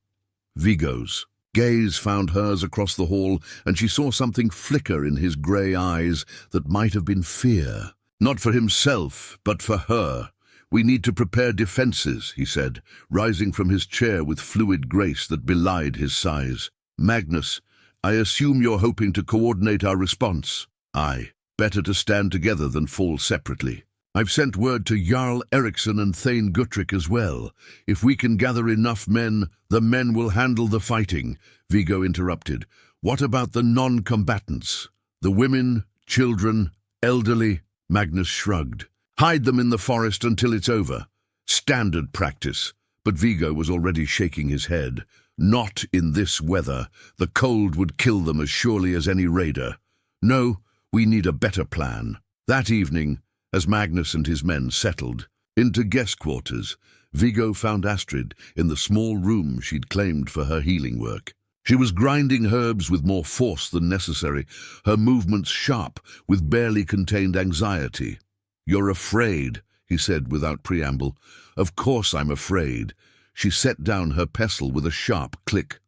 Viggo's gaze found hers across the hall, and she saw something flicker in his grey eyes that might have been fear. "Not for himself, but for her. We need to prepare defenses," he said, rising from his chair with fluid grace that belied his size. "Magnus, I assume you're hoping to coordinate our response." "Aye, better to stand together than fall separately. I've sent word to Jarl Eriksson and Thane Guttrick as well. If we can gather enough men, the men will handle the fighting," Viggo interrupted. "What about the non-combatants? The women, children, elderly?" Magnus shrugged. "Hide them in the forest until it's over. Standard practice." But Viggo was already shaking his head. Not in this weather. The cold would kill them as surely as any raider. No, we need a better plan. That evening, as Magnus and his men settled into guest quarters, Viggo found Astrid in the small room she'd claimed for her healing work. She was grinding herbs with more force than necessary, her movements sharp with barely contained anxiety. "You're afraid," he said without preamble. "Of course I'm afraid." She set down her pestle with a sharp click.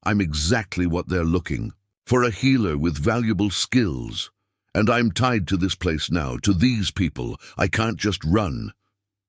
"I'm exactly what they're looking for, a healer with valuable skills. And I'm tied to this place now, to these people. I can't just run."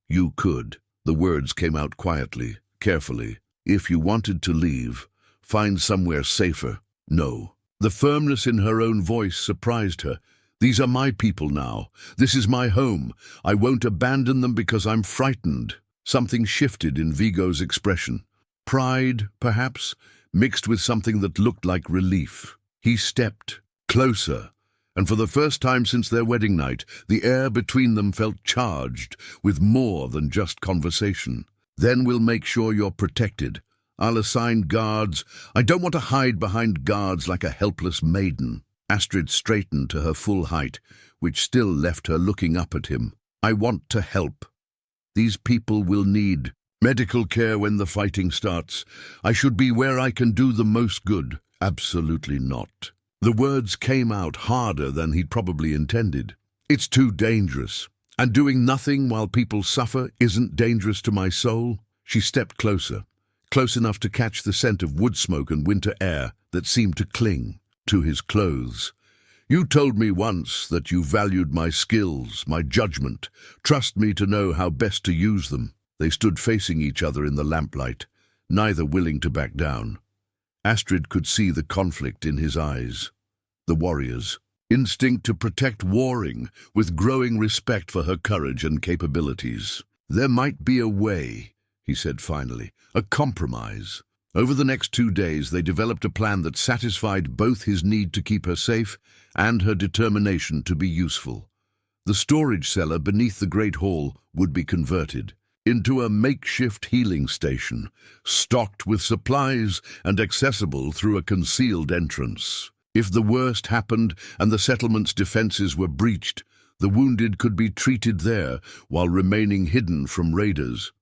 "You could." The words came out quietly, carefully. "If you wanted to leave, find somewhere safer." "No." The firmness in her own voice surprised her. "These are my people now. This is my home. I won't abandon them because I'm frightened." Something shifted in Viggo's expression. Pride, perhaps, mixed with something that looked like relief. He stepped closer, and for the first time since their wedding night, the air between them felt charged with more than just conversation. "Then we'll make sure you're protected. I'll assign guards. I don't want to hide behind guards like a helpless maiden." Astrid straightened to her full height, which still left her looking up at him. "I want to help. These people will need medical care when the fighting starts. I should be where I can do the most good." "Absolutely not." The words came out harder than he'd probably intended. "It's too dangerous. And doing nothing while people suffer isn't dangerous to my soul." She stepped closer, close enough to catch the scent of wood smoke and winter air that seemed to cling to his clothes. "You told me once that you valued my skills, my judgment. Trust me to know how best to use them." They stood facing each other in the lamplight, neither willing to back down. Astrid could see the conflict in his eyes. The warrior's instinct to protect warring, with growing respect for her courage and capabilities. "There might be a way," he said finally, "a compromise." Over the next 2 days they developed a plan that satisfied both his need to keep her safe and her determination to be useful. The storage cellar beneath the Great Hall would be converted into a makeshift healing station, stocked with supplies and accessible through a concealed entrance. If the worst happened and the settlement's defenses were breached, the wounded could be treated there while remaining hidden from raiders.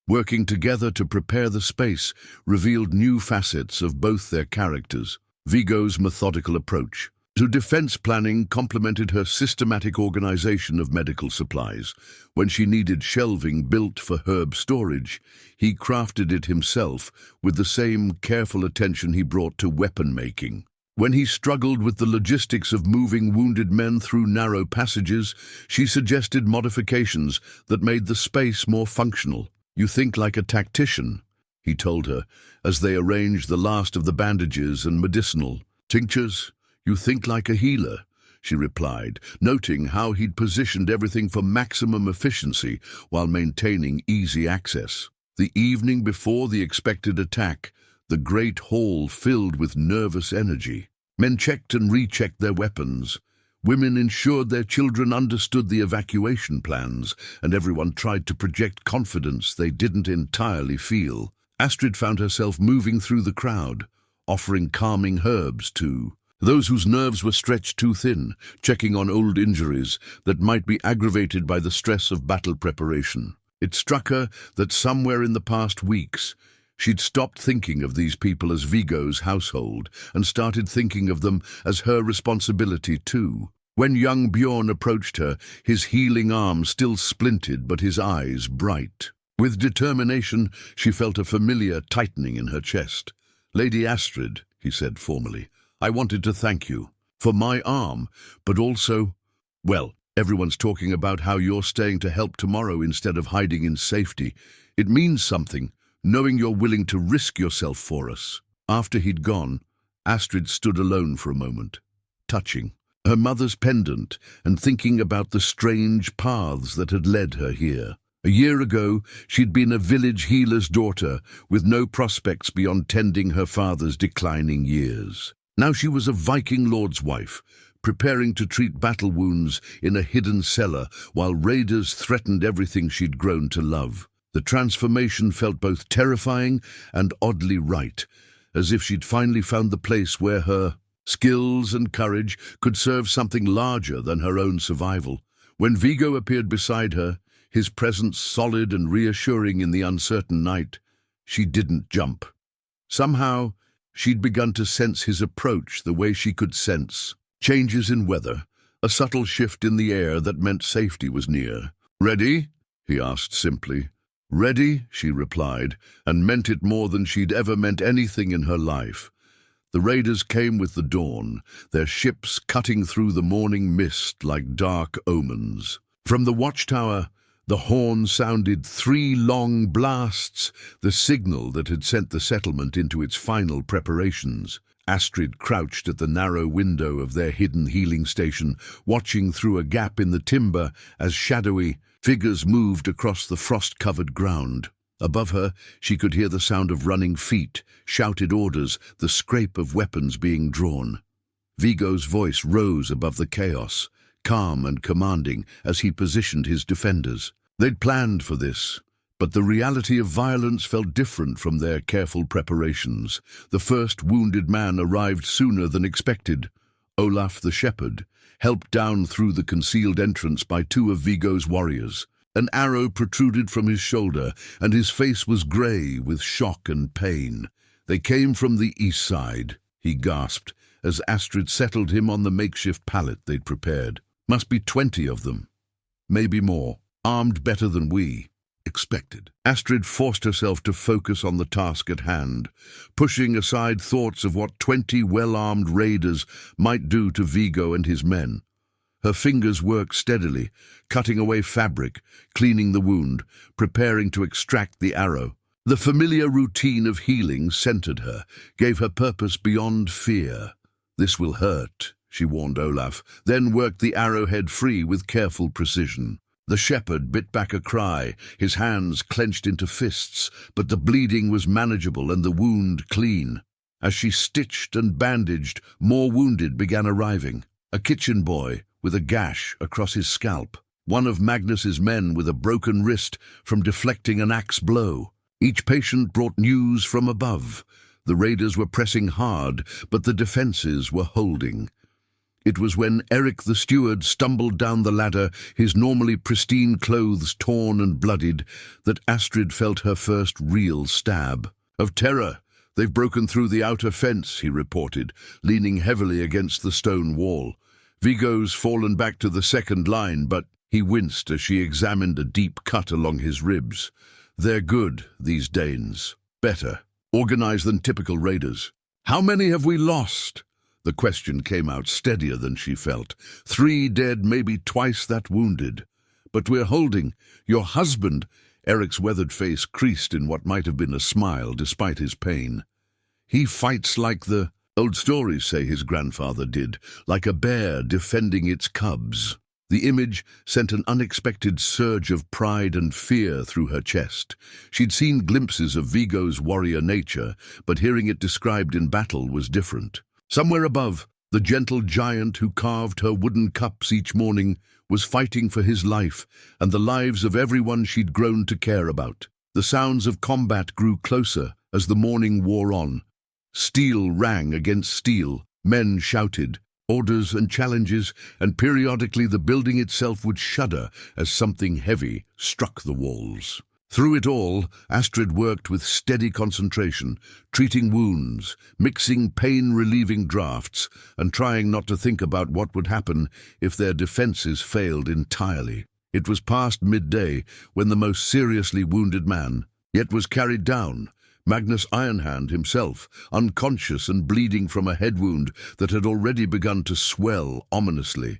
Working together to prepare the space revealed new facets of both their characters. Viggo's methodical approach to defense planning complemented her systematic organization of medical supplies. When she needed shelving built for herb storage, he crafted it himself with the same careful attention he brought to weapon making. When he struggled with the logistics of moving wounded men through narrow passages, she suggested modifications that made the space more functional. "You think like a tactician," he told her, as they arranged the last of the bandages and medicinal tinctures. "You think like a healer," she replied, noting how he'd positioned everything for maximum efficiency while maintaining easy access. The evening before the expected attack, the great hall filled with nervous energy. Men checked and rechecked their weapons. Women ensured their children understood the evacuation plans, and everyone tried to project confidence they didn't entirely feel. Astrid found herself moving through the crowd, offering calming herbs to those whose nerves were stretched too thin, checking on old injuries that might be aggravated by the stress of battle preparation. It struck her that somewhere in the past weeks, she'd stopped thinking of these people as Viggo's household and started thinking of them as her responsibility too. When young Bjorn approached her, his healing arm still splinted but his eyes bright. With determination, she felt a familiar tightening in her chest. "Lady Astrid," he said formally, "I wanted to thank you for my arm, but also, well, everyone's talking about how you're staying to help tomorrow instead of hiding in safety. It means something, knowing you're willing to risk yourself for us." After he'd gone, Astrid stood alone for a moment, touching her mother's pendant and thinking about the strange paths that had led her here. A year ago, she'd been a village healer's daughter with no prospects beyond tending her father's declining years. Now she was a Viking lord's wife, preparing to treat battle wounds in a hidden cellar while raiders threatened everything she'd grown to love. The transformation felt both terrifying and oddly right, as if she'd finally found the place where her skills and courage could serve something larger than her own survival. When Viggo appeared beside her, his presence solid and reassuring in the uncertain night, she didn't jump. Somehow, she'd begun to sense his approach the way she could sense changes in weather, a subtle shift in the air that meant safety was near. "Ready?" he asked simply. "Ready," she replied, and meant it more than she'd ever meant anything in her life. The raiders came with the dawn, their ships cutting through the morning mist like dark omens. From the watchtower, the horn sounded 3 long blasts, the signal that had sent the settlement into its final preparations. Astrid crouched at the narrow window of their hidden healing station, watching through a gap in the timber as shadowy figures moved across the frost-covered ground. Above her, she could hear the sound of running feet, shouted orders, the scrape of weapons being drawn. Viggo's voice rose above the chaos, calm and commanding as he positioned his defenders. They'd planned for this, but the reality of violence felt different from their careful preparations. The first wounded man arrived sooner than expected. Olaf the shepherd, helped down through the concealed entrance by 2 of Viggo's warriors. An arrow protruded from his shoulder, and his face was grey with shock and pain. "They came from the east side," he gasped, as Astrid settled him on the makeshift pallet they'd prepared. "Must be 20 of them. Maybe more. Armed better than we expected." Astrid forced herself to focus on the task at hand, pushing aside thoughts of what 20 well-armed raiders might do to Viggo and his men. Her fingers worked steadily, cutting away fabric, cleaning the wound, preparing to extract the arrow. The familiar routine of healing centered her, gave her purpose beyond fear. "This will hurt," she warned Olaf, then worked the arrowhead free with careful precision. The shepherd bit back a cry, his hands clenched into fists, but the bleeding was manageable and the wound clean. As she stitched and bandaged, more wounded began arriving. A kitchen boy with a gash across his scalp, one of Magnus's men with a broken wrist from deflecting an axe blow. Each patient brought news from above. The raiders were pressing hard, but the defenses were holding. It was when Eric the steward stumbled down the ladder, his normally pristine clothes torn and bloodied, that Astrid felt her first real stab of terror. "They've broken through the outer fence," he reported, leaning heavily against the stone wall. "Viggo's fallen back to the second line, but—" He winced as she examined a deep cut along his ribs. "They're good, these Danes. Better. Organized than typical raiders." "How many have we lost?" The question came out steadier than she felt. 3 dead, maybe twice that wounded. "But we're holding. Your husband—" Eric's weathered face creased in what might have been a smile despite his pain. "He fights like the old stories say his grandfather did, like a bear defending its cubs." The image sent an unexpected surge of pride and fear through her chest. She'd seen glimpses of Viggo's warrior nature, but hearing it described in battle was different. Somewhere above, the gentle giant who carved her wooden cups each morning was fighting for his life and the lives of everyone she'd grown to care about. The sounds of combat grew closer as the morning wore on. Steel rang against steel, men shouted orders and challenges, and periodically the building itself would shudder as something heavy struck the walls. Through it all, Astrid worked with steady concentration, treating wounds, mixing pain-relieving drafts, and trying not to think about what would happen if their defenses failed entirely. It was past midday when the most seriously wounded man yet was carried down, Magnus Ironhand himself, unconscious and bleeding from a head wound that had already begun to swell ominously.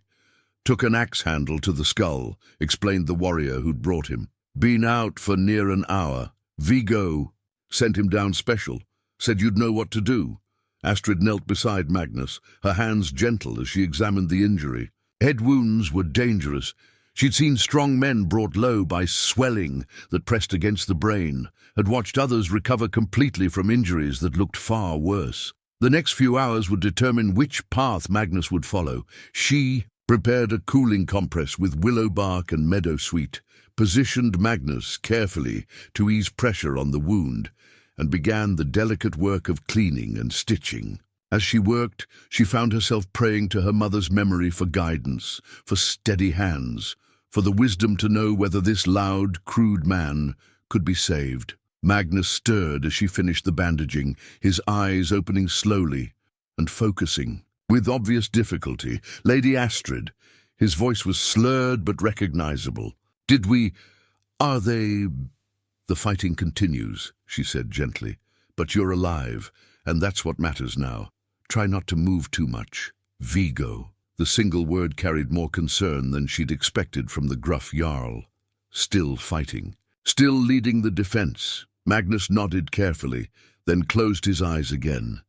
"Took an axe handle to the skull," explained the warrior who'd brought him. "Been out for near an hour. Viggo sent him down special. Said you'd know what to do." Astrid knelt beside Magnus, her hands gentle as she examined the injury. Head wounds were dangerous. She'd seen strong men brought low by swelling that pressed against the brain, had watched others recover completely from injuries that looked far worse. The next few hours would determine which path Magnus would follow. She prepared a cooling compress with willow bark and meadowsweet, positioned Magnus carefully to ease pressure on the wound, and began the delicate work of cleaning and stitching. As she worked, she found herself praying to her mother's memory for guidance, for steady hands, for the wisdom to know whether this loud, crude man could be saved. Magnus stirred as she finished the bandaging, his eyes opening slowly and focusing. With obvious difficulty, Lady Astrid. His voice was slurred but recognizable. Are they... The fighting continues, she said gently. But you're alive, and that's what matters now. Try not to move too much. Viggo. The single word carried more concern than she'd expected from the gruff Jarl. Still fighting. Still leading the defense. Magnus nodded carefully, then closed his eyes again.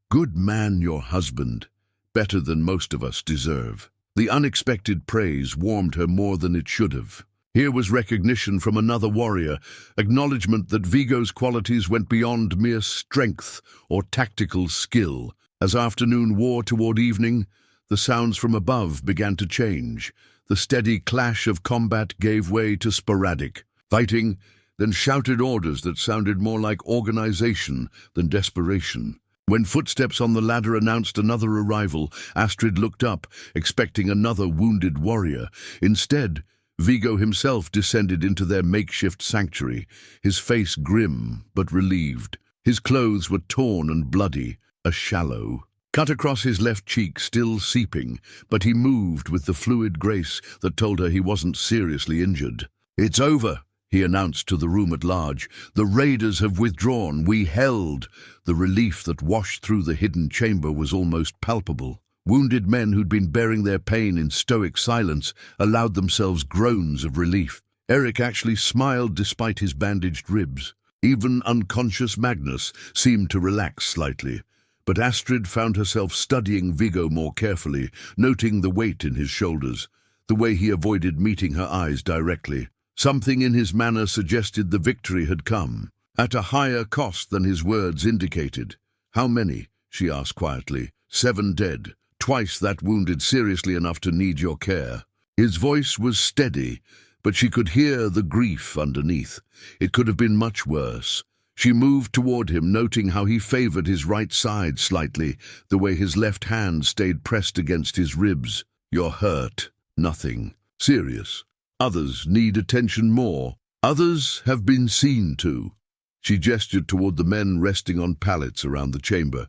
Good man, your husband. Better than most of us deserve. The unexpected praise warmed her more than it should have. Here was recognition from another warrior, acknowledgement that Viggo's qualities went beyond mere strength or tactical skill. As afternoon wore toward evening, the sounds from above began to change. The steady clash of combat gave way to sporadic fighting, then shouted orders that sounded more like organization than desperation. When footsteps on the ladder announced another arrival, Astrid looked up, expecting another wounded warrior. Instead, Viggo himself descended into their makeshift sanctuary, his face grim but relieved. His clothes were torn and bloody, a shallow cut across his left cheek still seeping, but he moved with the fluid grace that told her he wasn't seriously injured. "It's over," he announced to the room at large. "The raiders have withdrawn. We held." The relief that washed through the hidden chamber was almost palpable. Wounded men who'd been bearing their pain in stoic silence allowed themselves groans of relief. Eric actually smiled despite his bandaged ribs. Even unconscious Magnus seemed to relax slightly. But Astrid found herself studying Viggo more carefully, noting the weight in his shoulders, the way he avoided meeting her eyes directly. Something in his manner suggested the victory had come, at a higher cost than his words indicated. "How many?" she asked quietly. "7 dead. Twice that wounded seriously enough to need your care." His voice was steady, but she could hear the grief underneath. It could have been much worse. She moved toward him, noting how he favored his right side slightly, the way his left hand stayed pressed against his ribs. "You're hurt." "Nothing. Serious. Others need attention more. Others have been seen to." She gestured toward the men resting on pallets around the chamber.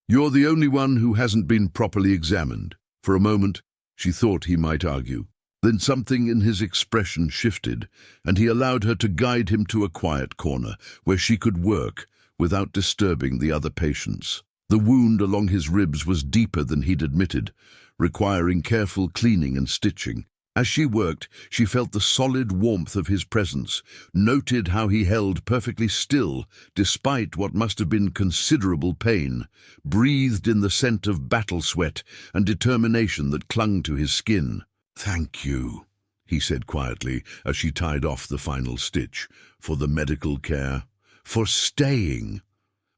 "You're the only one who hasn't been properly examined." For a moment, she thought he might argue. Then something in his expression shifted, and he allowed her to guide him to a quiet corner where she could work without disturbing the other patients. The wound along his ribs was deeper than he'd admitted, requiring careful cleaning and stitching. As she worked, she felt the solid warmth of his presence, noted how he held perfectly still, despite what must have been considerable pain, breathed in the scent of battle sweat and determination that clung to his skin. "Thank you," he said quietly as she tied off the final stitch, "for the medical care, for staying,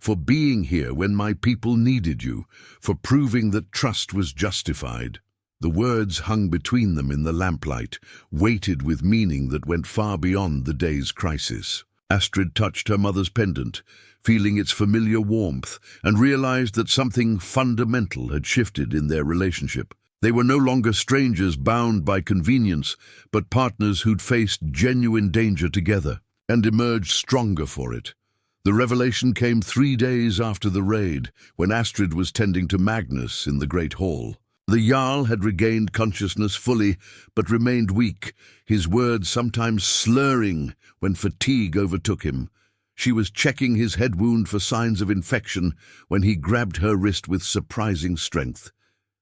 for being here when my people needed you, for proving that trust was justified." The words hung between them in the lamplight, weighted with meaning that went far beyond the day's crisis. Astrid touched her mother's pendant, feeling its familiar warmth, and realized that something fundamental had shifted in their relationship. They were no longer strangers bound by convenience, but partners who'd faced genuine danger together, and emerged stronger for it. The revelation came 3 days after the raid, when Astrid was tending to Magnus in the Great Hall. The Jarl had regained consciousness fully, but remained weak, his words sometimes slurring when fatigue overtook him. She was checking his head wound for signs of infection when he grabbed her wrist with surprising strength.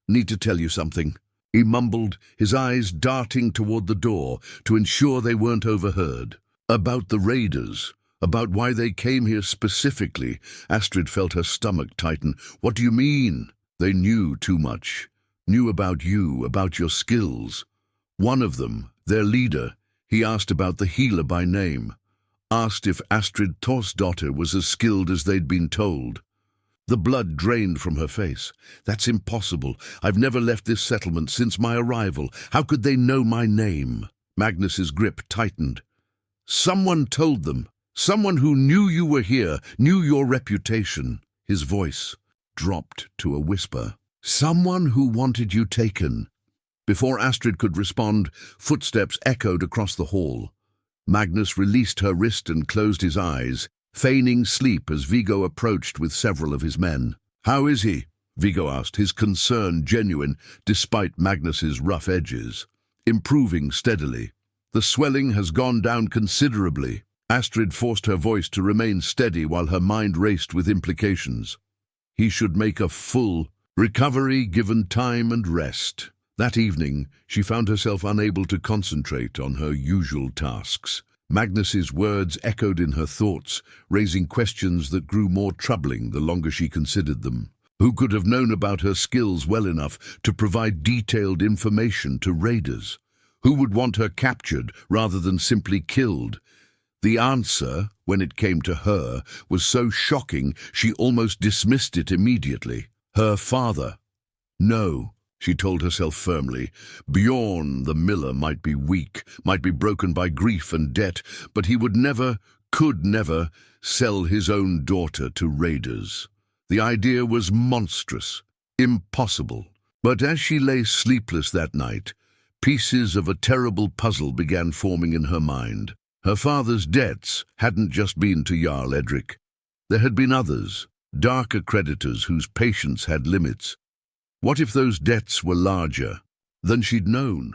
"Need to tell you something," he mumbled, his eyes darting toward the door to ensure they weren't overheard. "About the raiders, about why they came here specifically." Astrid felt her stomach tighten. "What do you mean?" "They knew too much. Knew about you, about your skills. One of them, their leader, he asked about the healer by name. Asked if Astrid Thorsdottir was as skilled as they'd been told." The blood drained from her face. "That's impossible. I've never left this settlement since my arrival. How could they know my name?" Magnus's grip tightened. Someone told them. Someone who knew you were here, knew your reputation. His voice dropped to a whisper. Someone who wanted you taken. Before Astrid could respond, footsteps echoed across the hall. Magnus released her wrist and closed his eyes, feigning sleep as Viggo approached with several of his men. "How is he?" Viggo asked, his concern genuine despite Magnus's rough edges. "Improving steadily. The swelling has gone down considerably." Astrid forced her voice to remain steady while her mind raced with implications. He should make a full recovery given time and rest. That evening, she found herself unable to concentrate on her usual tasks. Magnus's words echoed in her thoughts, raising questions that grew more troubling the longer she considered them. Who could have known about her skills well enough to provide detailed information to raiders? Who would want her captured rather than simply killed? The answer, when it came to her, was so shocking she almost dismissed it immediately. Her father. No, she told herself firmly. Bjorn, the miller, might be weak, might be broken by grief and debt, but he would never, could never, sell his own daughter to raiders. The idea was monstrous, impossible. But as she lay sleepless that night, pieces of a terrible puzzle began forming in her mind. Her father's debts hadn't just been to Jarl Edric. There had been others, darker creditors whose patience had limits. What if those debts were larger than she'd known?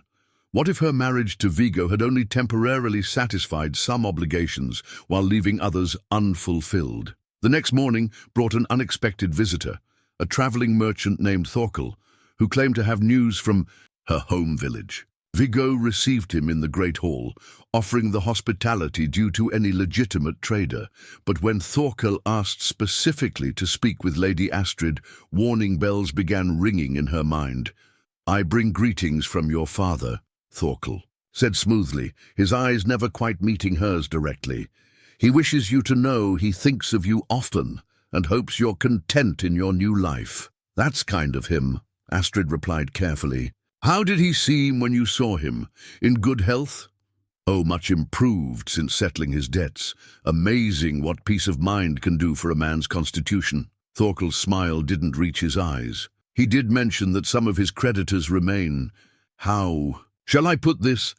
What if her marriage to Viggo had only temporarily satisfied some obligations while leaving others unfulfilled? The next morning brought an unexpected visitor, a traveling merchant named Thorkel, who claimed to have news from her home village. Viggo received him in the Great Hall, offering the hospitality due to any legitimate trader. But when Thorkel asked specifically to speak with Lady Astrid, warning bells began ringing in her mind. "I bring greetings from your father," Thorkel said smoothly, his eyes never quite meeting hers directly. "He wishes you to know he thinks of you often and hopes you're content in your new life." "That's kind of him," Astrid replied carefully. "How did he seem when you saw him? In good health?" "Oh, much improved since settling his debts. Amazing what peace of mind can do for a man's constitution." Thorkel's smile didn't reach his eyes. "He did mention that some of his creditors remain, how shall I put this,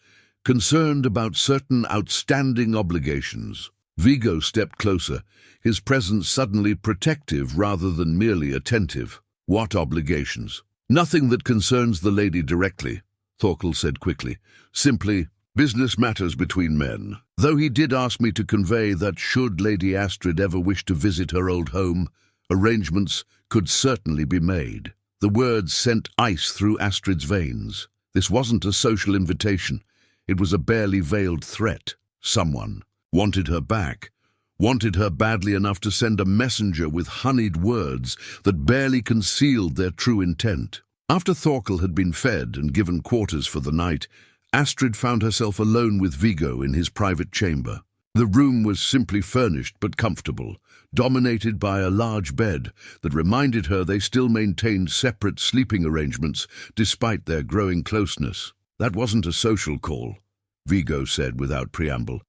concerned about certain outstanding obligations." Viggo stepped closer, his presence suddenly protective rather than merely attentive. "What obligations?" "Nothing that concerns the lady directly," Thorkel said quickly. "Simply business matters between men. Though he did ask me to convey that should Lady Astrid ever wish to visit her old home, arrangements could certainly be made." The words sent ice through Astrid's veins. This wasn't a social invitation. It was a barely veiled threat. Someone wanted her back, wanted her badly enough to send a messenger with honeyed words that barely concealed their true intent. After Thorkel had been fed and given quarters for the night, Astrid found herself alone with Viggo in his private chamber. The room was simply furnished but comfortable, dominated by a large bed that reminded her they still maintained separate sleeping arrangements despite their growing closeness. "That wasn't a social call," Viggo said without preamble.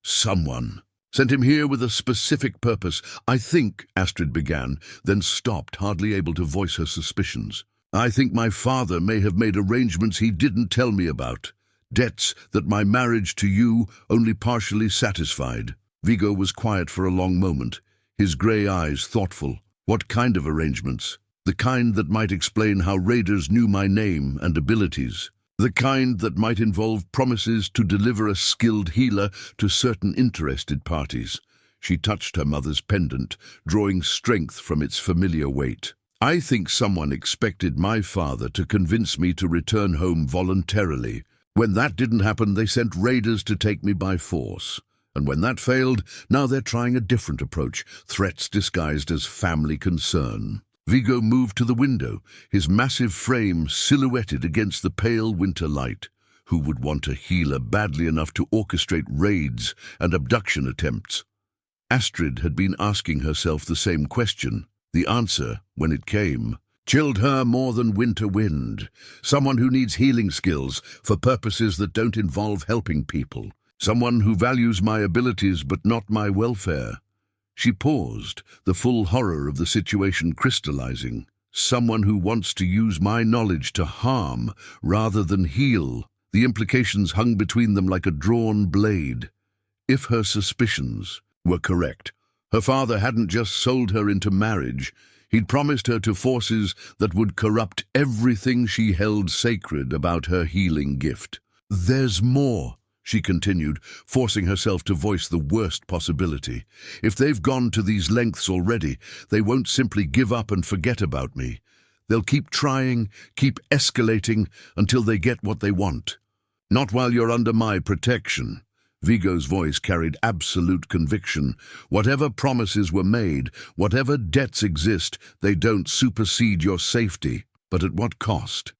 "Someone sent him here with a specific purpose. I think," Astrid began, then stopped, hardly able to voice her suspicions. "I think my father may have made arrangements he didn't tell me about. Debts that my marriage to you only partially satisfied." Viggo was quiet for a long moment, his grey eyes thoughtful. "What kind of arrangements?" "The kind that might explain how raiders knew my name and abilities. The kind that might involve promises to deliver a skilled healer to certain interested parties." She touched her mother's pendant, drawing strength from its familiar weight. "I think someone expected my father to convince me to return home voluntarily. When that didn't happen, they sent raiders to take me by force. And when that failed, now they're trying a different approach, threats disguised as family concern." Viggo moved to the window, his massive frame silhouetted against the pale winter light. Who would want a healer badly enough to orchestrate raids and abduction attempts? Astrid had been asking herself the same question. The answer, when it came, chilled her more than winter wind. Someone who needs healing skills for purposes that don't involve helping people. Someone who values my abilities but not my welfare. She paused, the full horror of the situation crystallizing. Someone who wants to use my knowledge to harm rather than heal. The implications hung between them like a drawn blade. If her suspicions were correct, her father hadn't just sold her into marriage. He'd promised her to forces that would corrupt everything she held sacred about her healing gift. "There's more," she continued, forcing herself to voice the worst possibility. "If they've gone to these lengths already, they won't simply give up and forget about me. They'll keep trying, keep escalating, until they get what they want. Not while you're under my protection." Viggo's voice carried absolute conviction. "Whatever promises were made, whatever debts exist, they don't supersede your safety. But at what cost?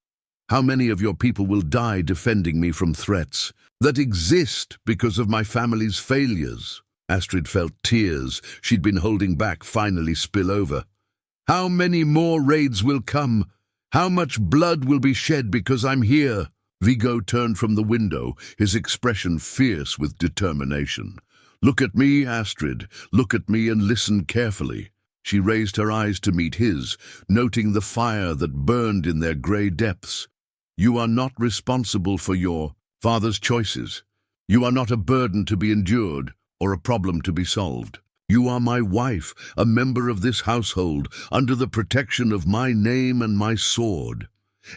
How many of your people will die defending me from threats that exist because of my family's failures?" Astrid felt tears she'd been holding back finally spill over. "How many more raids will come? How much blood will be shed because I'm here?" Viggo turned from the window, his expression fierce with determination. "Look at me, Astrid. Look at me and listen carefully." She raised her eyes to meet his, noting the fire that burned in their grey depths. "You are not responsible for your father's choices. You are not a burden to be endured or a problem to be solved. You are my wife, a member of this household, under the protection of my name and my sword.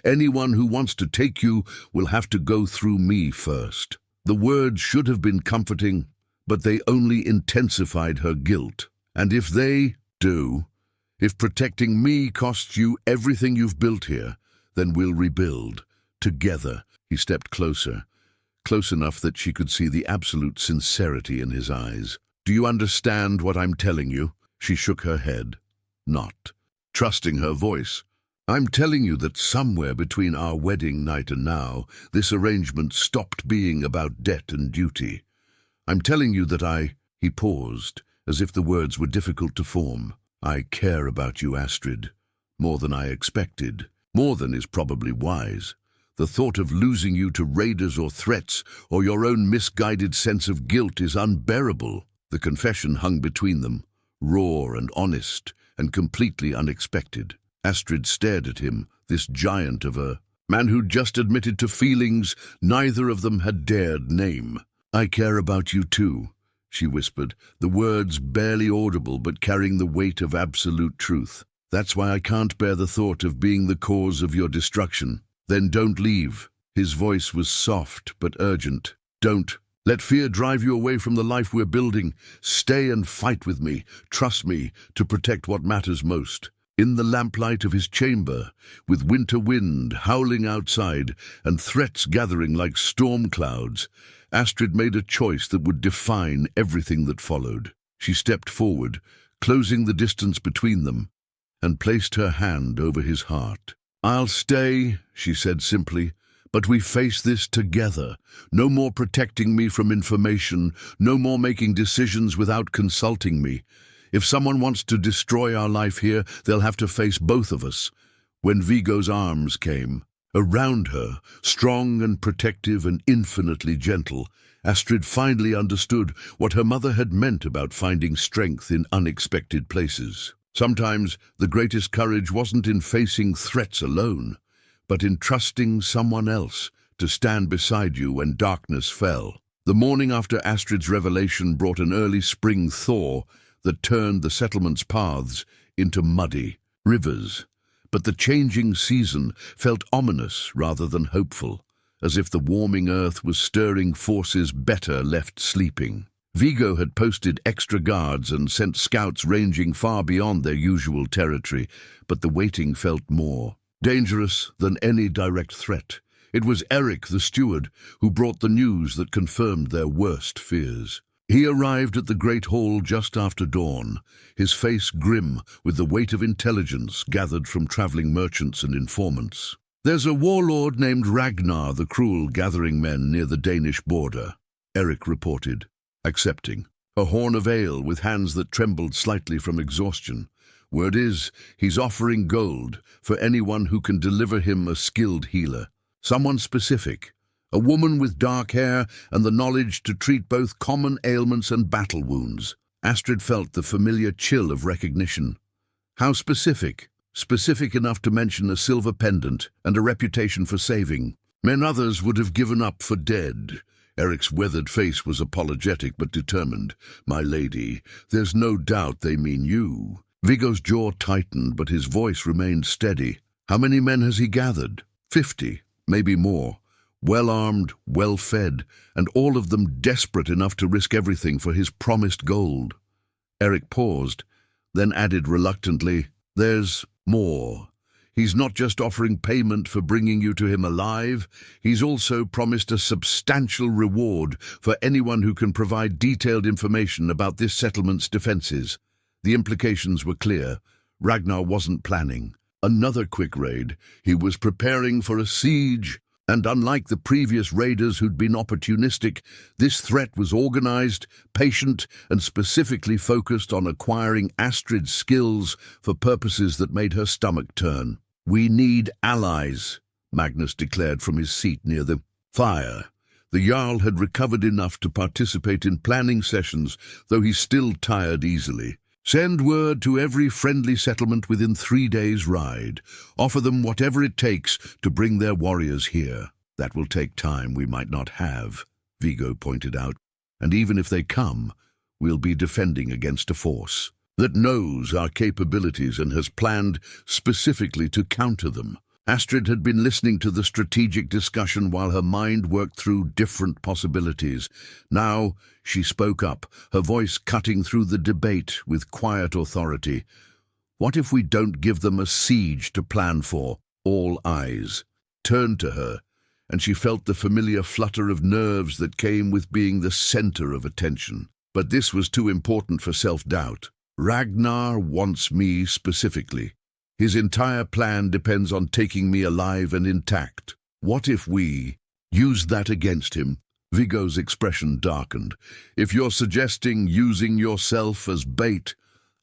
Anyone who wants to take you will have to go through me first." The words should have been comforting, but they only intensified her guilt. "And if they do, if protecting me costs you everything you've built here, then we'll rebuild. Together." He stepped closer, close enough that she could see the absolute sincerity in his eyes. "Do you understand what I'm telling you?" She shook her head, not trusting her voice. "I'm telling you that somewhere between our wedding night and now, this arrangement stopped being about debt and duty. I'm telling you that He paused, as if the words were difficult to form. "I care about you, Astrid, more than I expected. More than is probably wise. The thought of losing you to raiders or threats, or your own misguided sense of guilt, is unbearable." The confession hung between them, raw and honest, and completely unexpected. Astrid stared at him, this giant of a man who'd just admitted to feelings neither of them had dared name. "I care about you too," she whispered, the words barely audible but carrying the weight of absolute truth. "That's why I can't bear the thought of being the cause of your destruction." "Then don't leave." His voice was soft but urgent. "Don't let fear drive you away from the life we're building. Stay and fight with me. Trust me to protect what matters most." In the lamplight of his chamber, with winter wind howling outside and threats gathering like storm clouds, Astrid made a choice that would define everything that followed. She stepped forward, closing the distance between them, and placed her hand over his heart. "I'll stay," she said simply, "but we face this together. No more protecting me from information, no more making decisions without consulting me. If someone wants to destroy our life here, they'll have to face both of us." When Viggo's arms came around her, strong and protective and infinitely gentle, Astrid finally understood what her mother had meant about finding strength in unexpected places. Sometimes the greatest courage wasn't in facing threats alone, but in trusting someone else to stand beside you when darkness fell. The morning after Astrid's revelation brought an early spring thaw that turned the settlement's paths into muddy rivers. But the changing season felt ominous rather than hopeful, as if the warming earth was stirring forces better left sleeping. Viggo had posted extra guards and sent scouts ranging far beyond their usual territory, but the waiting felt more dangerous than any direct threat. It was Eric, the steward, who brought the news that confirmed their worst fears. He arrived at the Great Hall just after dawn, his face grim with the weight of intelligence gathered from traveling merchants and informants. "There's a warlord named Ragnar the Cruel gathering men near the Danish border," Eric reported, accepting. A horn of ale with hands that trembled slightly from exhaustion. Word is, he's offering gold for anyone who can deliver him a skilled healer. Someone specific. A woman with dark hair and the knowledge to treat both common ailments and battle wounds. Astrid felt the familiar chill of recognition. How specific? Specific enough to mention a silver pendant and a reputation for saving. Men others would have given up for dead. Eric's weathered face was apologetic but determined. My lady, there's no doubt they mean you. Viggo's jaw tightened, but his voice remained steady. How many men has he gathered? 50, maybe more. Well-armed, well-fed, and all of them desperate enough to risk everything for his promised gold. Eric paused, then added reluctantly, there's more. He's not just offering payment for bringing you to him alive, he's also promised a substantial reward for anyone who can provide detailed information about this settlement's defenses. The implications were clear. Ragnar wasn't planning another quick raid. He was preparing for a siege, and unlike the previous raiders who'd been opportunistic, this threat was organized, patient, and specifically focused on acquiring Astrid's skills for purposes that made her stomach turn. We need allies, Magnus declared from his seat near the fire. The Jarl had recovered enough to participate in planning sessions, though he still tired easily. Send word to every friendly settlement within 3 days' ride. Offer them whatever it takes to bring their warriors here. That will take time we might not have, Viggo pointed out. And even if they come, we'll be defending against a force that knows our capabilities and has planned specifically to counter them. Astrid had been listening to the strategic discussion while her mind worked through different possibilities. Now she spoke up, her voice cutting through the debate with quiet authority. What if we don't give them a siege to plan for? All eyes turned to her, and she felt the familiar flutter of nerves that came with being the center of attention. But this was too important for self-doubt. Ragnar wants me specifically. His entire plan depends on taking me alive and intact. What if we used that against him? Viggo's expression darkened. If you're suggesting using yourself as bait,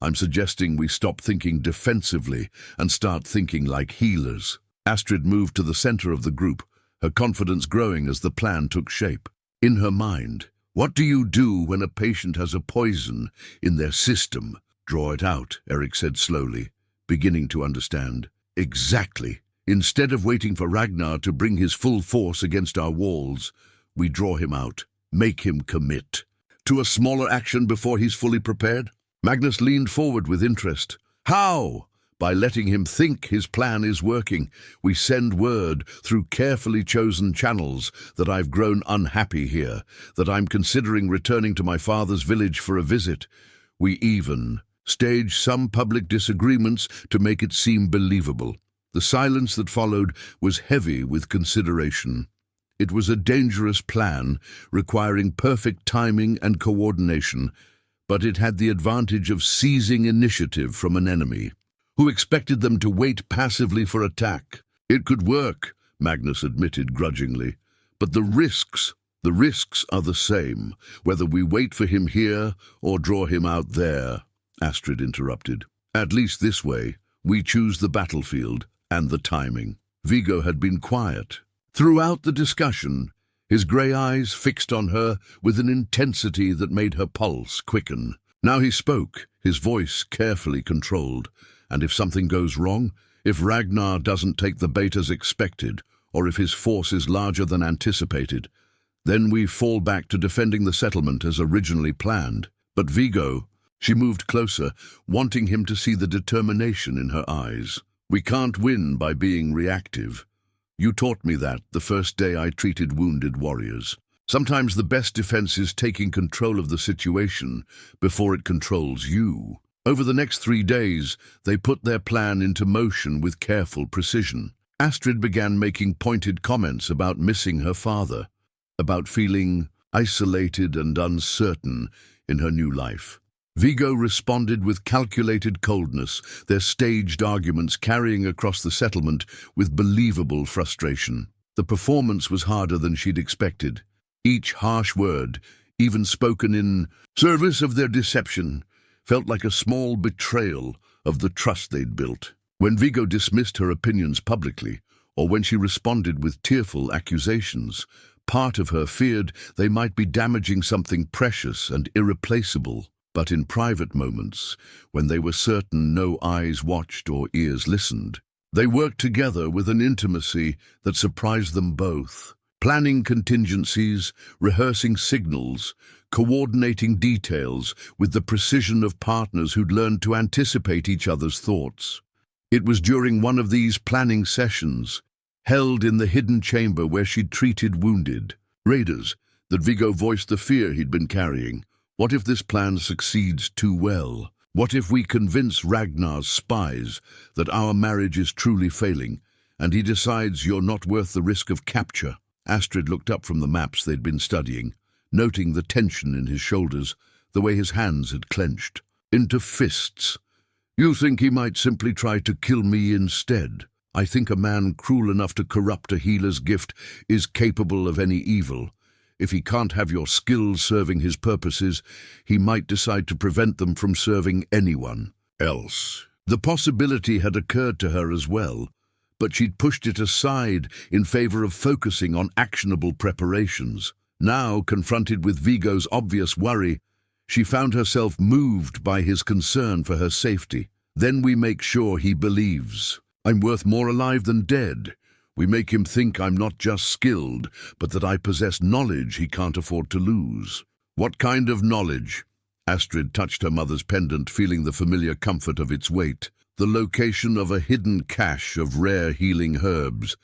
I'm suggesting we stop thinking defensively and start thinking like healers. Astrid moved to the center of the group, her confidence growing as the plan took shape. In her mind, what do you do when a patient has a poison in their system? Draw it out, Eric said slowly, beginning to understand. Exactly. Instead of waiting for Ragnar to bring his full force against our walls, we draw him out, make him commit to a smaller action before he's fully prepared. Magnus leaned forward with interest. How? By letting him think his plan is working. We send word through carefully chosen channels that I've grown unhappy here, that I'm considering returning to my father's village for a visit. We even stage some public disagreements to make it seem believable. The silence that followed was heavy with consideration. It was a dangerous plan, requiring perfect timing and coordination, but it had the advantage of seizing initiative from an enemy who expected them to wait passively for attack. It could work, Magnus admitted grudgingly, but the risks are the same, whether we wait for him here or draw him out there. Astrid interrupted. At least this way, we choose the battlefield and the timing. Viggo had been quiet throughout the discussion, his grey eyes fixed on her with an intensity that made her pulse quicken. Now he spoke, his voice carefully controlled. And if something goes wrong, if Ragnar doesn't take the bait as expected, or if his force is larger than anticipated, then we fall back to defending the settlement as originally planned. But Viggo, she moved closer, wanting him to see the determination in her eyes. We can't win by being reactive. You taught me that the first day I treated wounded warriors. Sometimes the best defense is taking control of the situation before it controls you. Over the next 3 days, they put their plan into motion with careful precision. Astrid began making pointed comments about missing her father, about feeling isolated and uncertain in her new life. Viggo responded with calculated coldness, their staged arguments carrying across the settlement with believable frustration. The performance was harder than she'd expected. Each harsh word, even spoken in service of their deception, felt like a small betrayal, of the trust they'd built. When Viggo dismissed her opinions publicly, or when she responded with tearful accusations, part of her feared they might be damaging something precious and irreplaceable. But in private moments, when they were certain no eyes watched or ears listened, they worked together with an intimacy that surprised them both, planning contingencies, rehearsing signals, coordinating details with the precision of partners who'd learned to anticipate each other's thoughts. It was during one of these planning sessions, held in the hidden chamber where she'd treated wounded raiders, that Viggo voiced the fear he'd been carrying. What if this plan succeeds too well? What if we convince Ragnar's spies that our marriage is truly failing, and he decides you're not worth the risk of capture? Astrid looked up from the maps they'd been studying, noting the tension in his shoulders, the way his hands had clenched into fists. You think he might simply try to kill me instead? I think a man cruel enough to corrupt a healer's gift is capable of any evil. If he can't have your skills serving his purposes, he might decide to prevent them from serving anyone else. The possibility had occurred to her as well, but she'd pushed it aside in favor of focusing on actionable preparations. Now, confronted with Viggo's obvious worry, she found herself moved by his concern for her safety. Then we make sure he believes I'm worth more alive than dead. We make him think I'm not just skilled, but that I possess knowledge he can't afford to lose. What kind of knowledge? Astrid touched her mother's pendant, feeling the familiar comfort of its weight. The location of a hidden cache of rare healing herbs,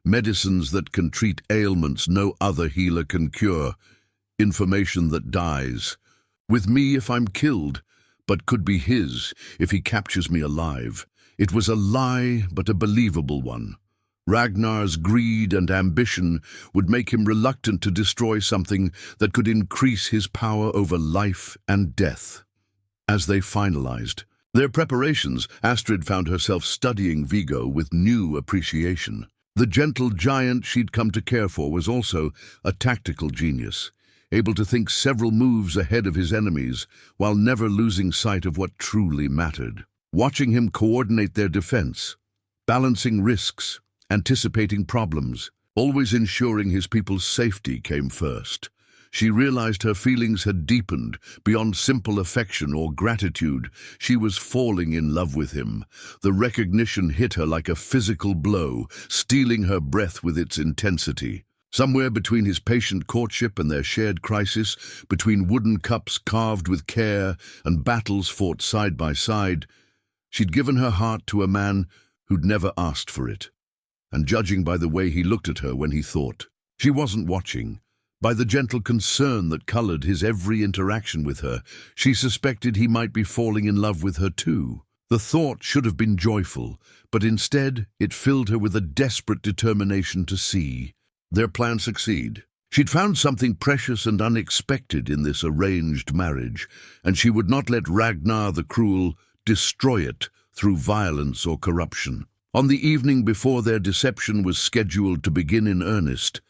medicines that can treat ailments no other healer can cure, information that dies. With me if I'm killed, but could be his if he captures me alive. It was a lie, but a believable one. Ragnar's greed and ambition would make him reluctant to destroy something that could increase his power over life and death. As they finalized their preparations, Astrid found herself studying Viggo with new appreciation. The gentle giant she'd come to care for was also a tactical genius, able to think several moves ahead of his enemies while never losing sight of what truly mattered. Watching him coordinate their defense, balancing risks, anticipating problems, always ensuring his people's safety came first. She realized her feelings had deepened beyond simple affection or gratitude. She was falling in love with him. The recognition hit her like a physical blow, stealing her breath with its intensity. Somewhere between his patient courtship and their shared crisis, between wooden cups carved with care and battles fought side by side, she'd given her heart to a man who'd never asked for it. And judging by the way he looked at her when he thought, she wasn't watching. By the gentle concern that colored his every interaction with her, she suspected he might be falling in love with her too. The thought should have been joyful, but instead it filled her with a desperate determination to see their plan succeed. She'd found something precious and unexpected in this arranged marriage, and she would not let Ragnar the Cruel destroy it through violence or corruption. On the evening before their deception was scheduled to begin in earnest,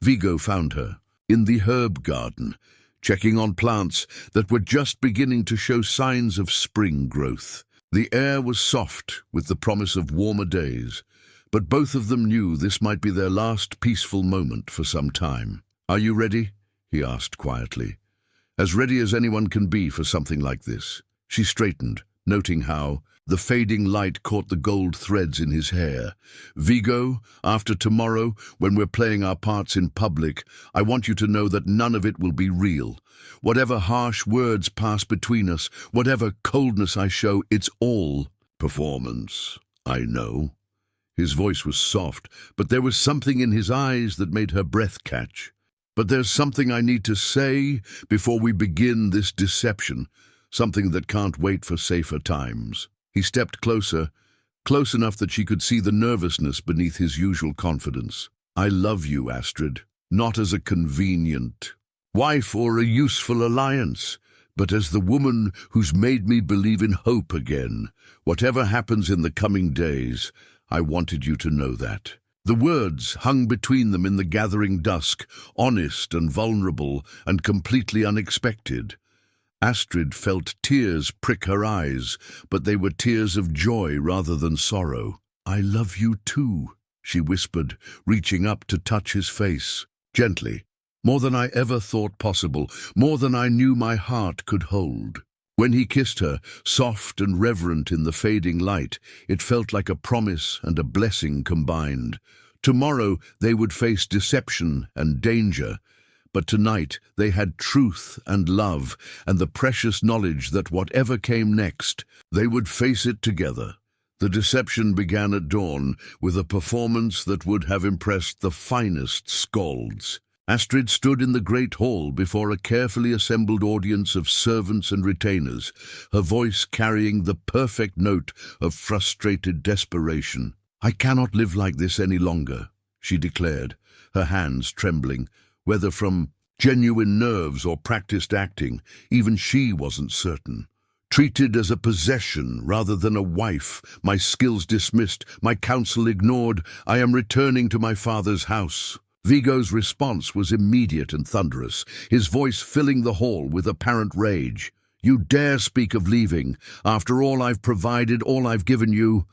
Viggo found her in the herb garden, checking on plants that were just beginning to show signs of spring growth. The air was soft with the promise of warmer days, but both of them knew this might be their last peaceful moment for some time. "Are you ready?" he asked quietly. "As ready as anyone can be for something like this." She straightened, noting how the fading light caught the gold threads in his hair. "Viggo, after tomorrow, when we're playing our parts in public, I want you to know that none of it will be real. Whatever harsh words pass between us, whatever coldness I show, it's all performance. I know." His voice was soft, but there was something in his eyes that made her breath catch. "But there's something I need to say before we begin this deception, something that can't wait for safer times." He stepped closer, close enough that she could see the nervousness beneath his usual confidence. "I love you, Astrid, not as a convenient wife or a useful alliance, but as the woman who's made me believe in hope again. Whatever happens in the coming days, I wanted you to know that." The words hung between them in the gathering dusk, honest and vulnerable and completely unexpected. Astrid felt tears prick her eyes, but they were tears of joy rather than sorrow. "I love you too," she whispered, reaching up to touch his face, gently, more than I ever thought possible, more than I knew my heart could hold. When he kissed her, soft and reverent in the fading light, it felt like a promise and a blessing combined. Tomorrow they would face deception and danger, but tonight they had truth and love and the precious knowledge that whatever came next, they would face it together. The deception began at dawn with a performance that would have impressed the finest skalds. Astrid stood in the great hall before a carefully assembled audience of servants and retainers, her voice carrying the perfect note of frustrated desperation. "I cannot live like this any longer," she declared, her hands trembling. Whether from genuine nerves or practiced acting, even she wasn't certain. "Treated as a possession rather than a wife, my skills dismissed, my counsel ignored, I am returning to my father's house." Viggo's response was immediate and thunderous, his voice filling the hall with apparent rage. "You dare speak of leaving, after all I've provided, all I've given you?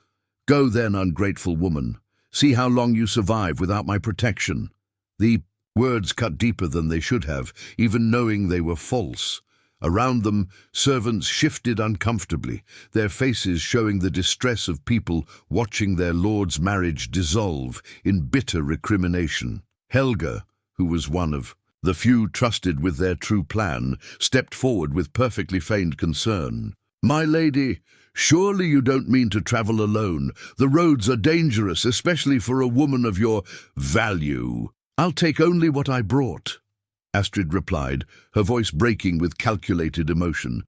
Go then, ungrateful woman. See how long you survive without my protection." The words cut deeper than they should have, even knowing they were false. Around them, servants shifted uncomfortably, their faces showing the distress of people watching their lord's marriage dissolve in bitter recrimination. Helga, who was one of the few trusted with their true plan, stepped forward with perfectly feigned concern. "My lady, surely you don't mean to travel alone. The roads are dangerous, especially for a woman of your value." "I'll take only what I brought," Astrid replied, her voice breaking with calculated emotion.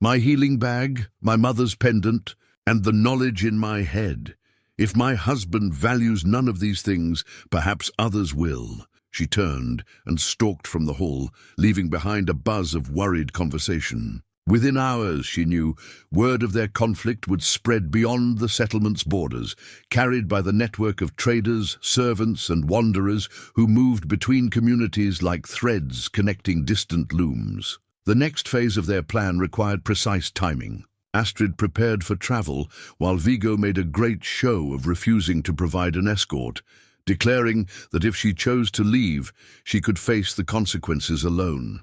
"My healing bag, my mother's pendant, and the knowledge in my head. If my husband values none of these things, perhaps others will." She turned and stalked from the hall, leaving behind a buzz of worried conversation. Within hours, she knew, word of their conflict would spread beyond the settlement's borders, carried by the network of traders, servants, and wanderers who moved between communities like threads connecting distant looms. The next phase of their plan required precise timing. Astrid prepared for travel, while Viggo made a great show of refusing to provide an escort, declaring that if she chose to leave, she could face the consequences alone.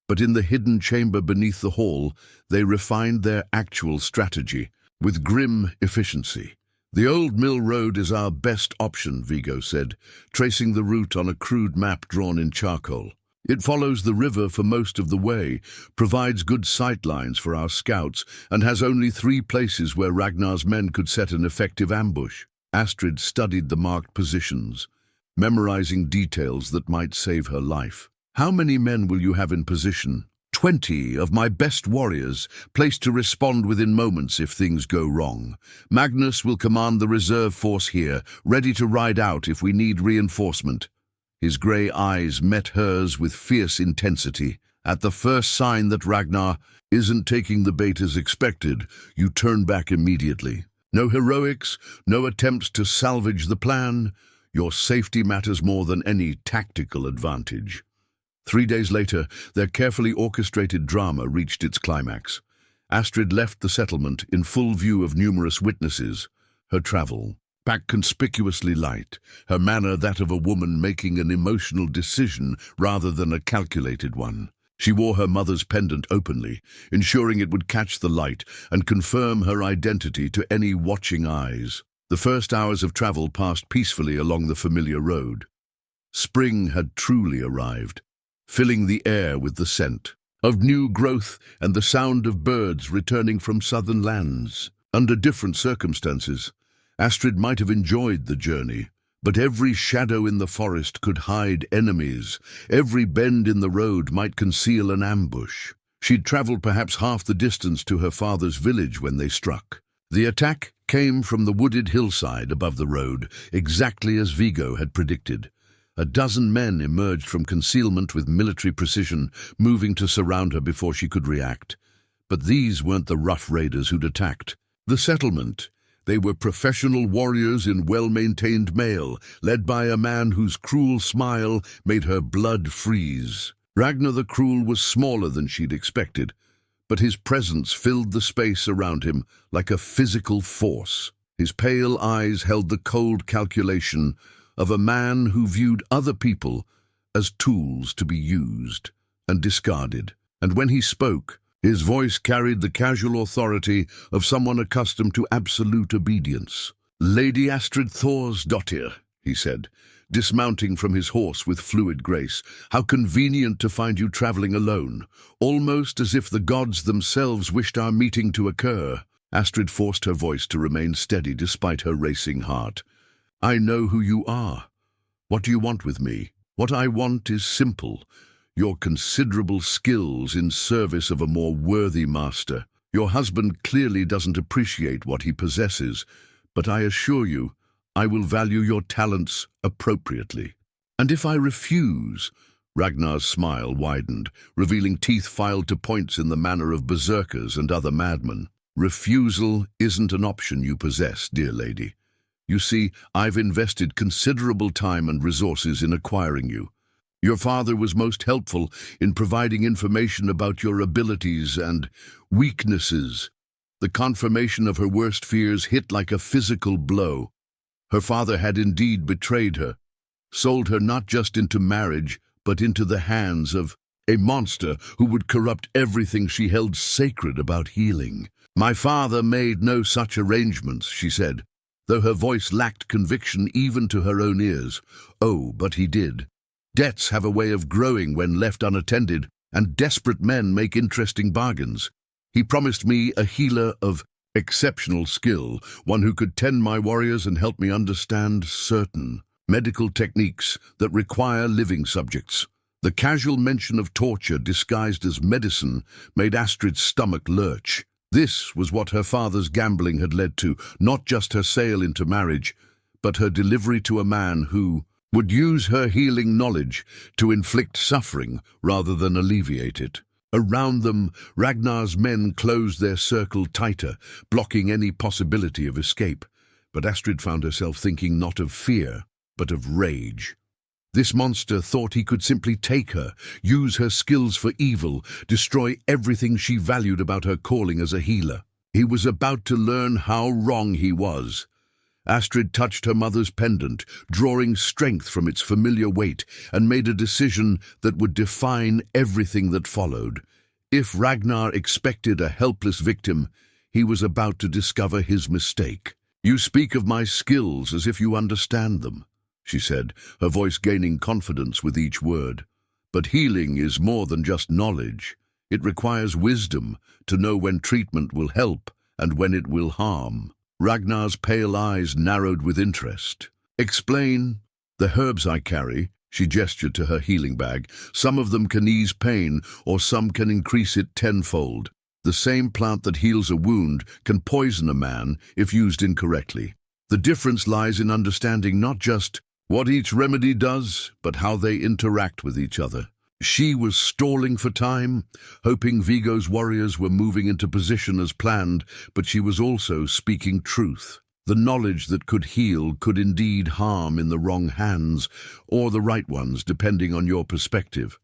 But in the hidden chamber beneath the hall, they refined their actual strategy, with grim efficiency. "The old mill road is our best option," Viggo said, tracing the route on a crude map drawn in charcoal. "It follows the river for most of the way, provides good sight lines for our scouts, and has only 3 places where Ragnar's men could set an effective ambush." Astrid studied the marked positions, memorizing details that might save her life. "How many men will you have in position?" 20 of my best warriors, placed to respond within moments if things go wrong. Magnus will command the reserve force here, ready to ride out if we need reinforcement." His grey eyes met hers with fierce intensity. "At the first sign that Ragnar isn't taking the bait as expected, you turn back immediately. No heroics, no attempts to salvage the plan. Your safety matters more than any tactical advantage." 3 days later, their carefully orchestrated drama reached its climax. Astrid left the settlement in full view of numerous witnesses. Her travel, packed conspicuously light, her manner that of a woman making an emotional decision rather than a calculated one. She wore her mother's pendant openly, ensuring it would catch the light and confirm her identity to any watching eyes. The first hours of travel passed peacefully along the familiar road. Spring had truly arrived, filling the air with the scent of new growth and the sound of birds returning from southern lands. Under different circumstances, Astrid might have enjoyed the journey, but every shadow in the forest could hide enemies. Every bend in the road might conceal an ambush. She'd traveled perhaps half the distance to her father's village when they struck. The attack came from the wooded hillside above the road, exactly as Viggo had predicted. A dozen men emerged from concealment with military precision, moving to surround her before she could react. But these weren't the rough raiders who'd attacked the settlement. They were professional warriors in well-maintained mail, led by a man whose cruel smile made her blood freeze. Ragnar the Cruel was smaller than she'd expected, but his presence filled the space around him like a physical force. His pale eyes held the cold calculation of a man who viewed other people as tools to be used and discarded. And when he spoke, his voice carried the casual authority of someone accustomed to absolute obedience. "Lady Astrid Thorsdottir," he said, dismounting from his horse with fluid grace. "How convenient to find you traveling alone, almost as if the gods themselves wished our meeting to occur." Astrid forced her voice to remain steady despite her racing heart. "I know who you are. What do you want with me?" "What I want is simple. Your considerable skills in service of a more worthy master. Your husband clearly doesn't appreciate what he possesses, but I assure you, I will value your talents appropriately." "And if I refuse?" Ragnar's smile widened, revealing teeth filed to points in the manner of berserkers and other madmen. "Refusal isn't an option you possess, dear lady. You see, I've invested considerable time and resources in acquiring you. Your father was most helpful in providing information about your abilities and weaknesses." The confirmation of her worst fears hit like a physical blow. Her father had indeed betrayed her, sold her not just into marriage, but into the hands of a monster who would corrupt everything she held sacred about healing. "My father made no such arrangements," she said, though her voice lacked conviction even to her own ears. "Oh, but he did. Debts have a way of growing when left unattended, and desperate men make interesting bargains. He promised me a healer of exceptional skill, one who could tend my warriors and help me understand certain medical techniques that require living subjects." The casual mention of torture disguised as medicine made Astrid's stomach lurch. This was what her father's gambling had led to, not just her sale into marriage, but her delivery to a man who would use her healing knowledge to inflict suffering rather than alleviate it. Around them, Ragnar's men closed their circle tighter, blocking any possibility of escape. But Astrid found herself thinking not of fear, but of rage. This monster thought he could simply take her, use her skills for evil, destroy everything she valued about her calling as a healer. He was about to learn how wrong he was. Astrid touched her mother's pendant, drawing strength from its familiar weight, and made a decision that would define everything that followed. If Ragnar expected a helpless victim, he was about to discover his mistake. "You speak of my skills as if you understand them," she said, her voice gaining confidence with each word. "But healing is more than just knowledge. It requires wisdom to know when treatment will help and when it will harm." Ragnar's pale eyes narrowed with interest. "Explain." "The herbs I carry," she gestured to her healing bag, "some of them can ease pain, or some can increase it tenfold. The same plant that heals a wound can poison a man if used incorrectly. The difference lies in understanding not just what each remedy does, but how they interact with each other." She was stalling for time, hoping Viggo's warriors were moving into position as planned, but she was also speaking truth. The knowledge that could heal could indeed harm in the wrong hands, or the right ones, depending on your perspective.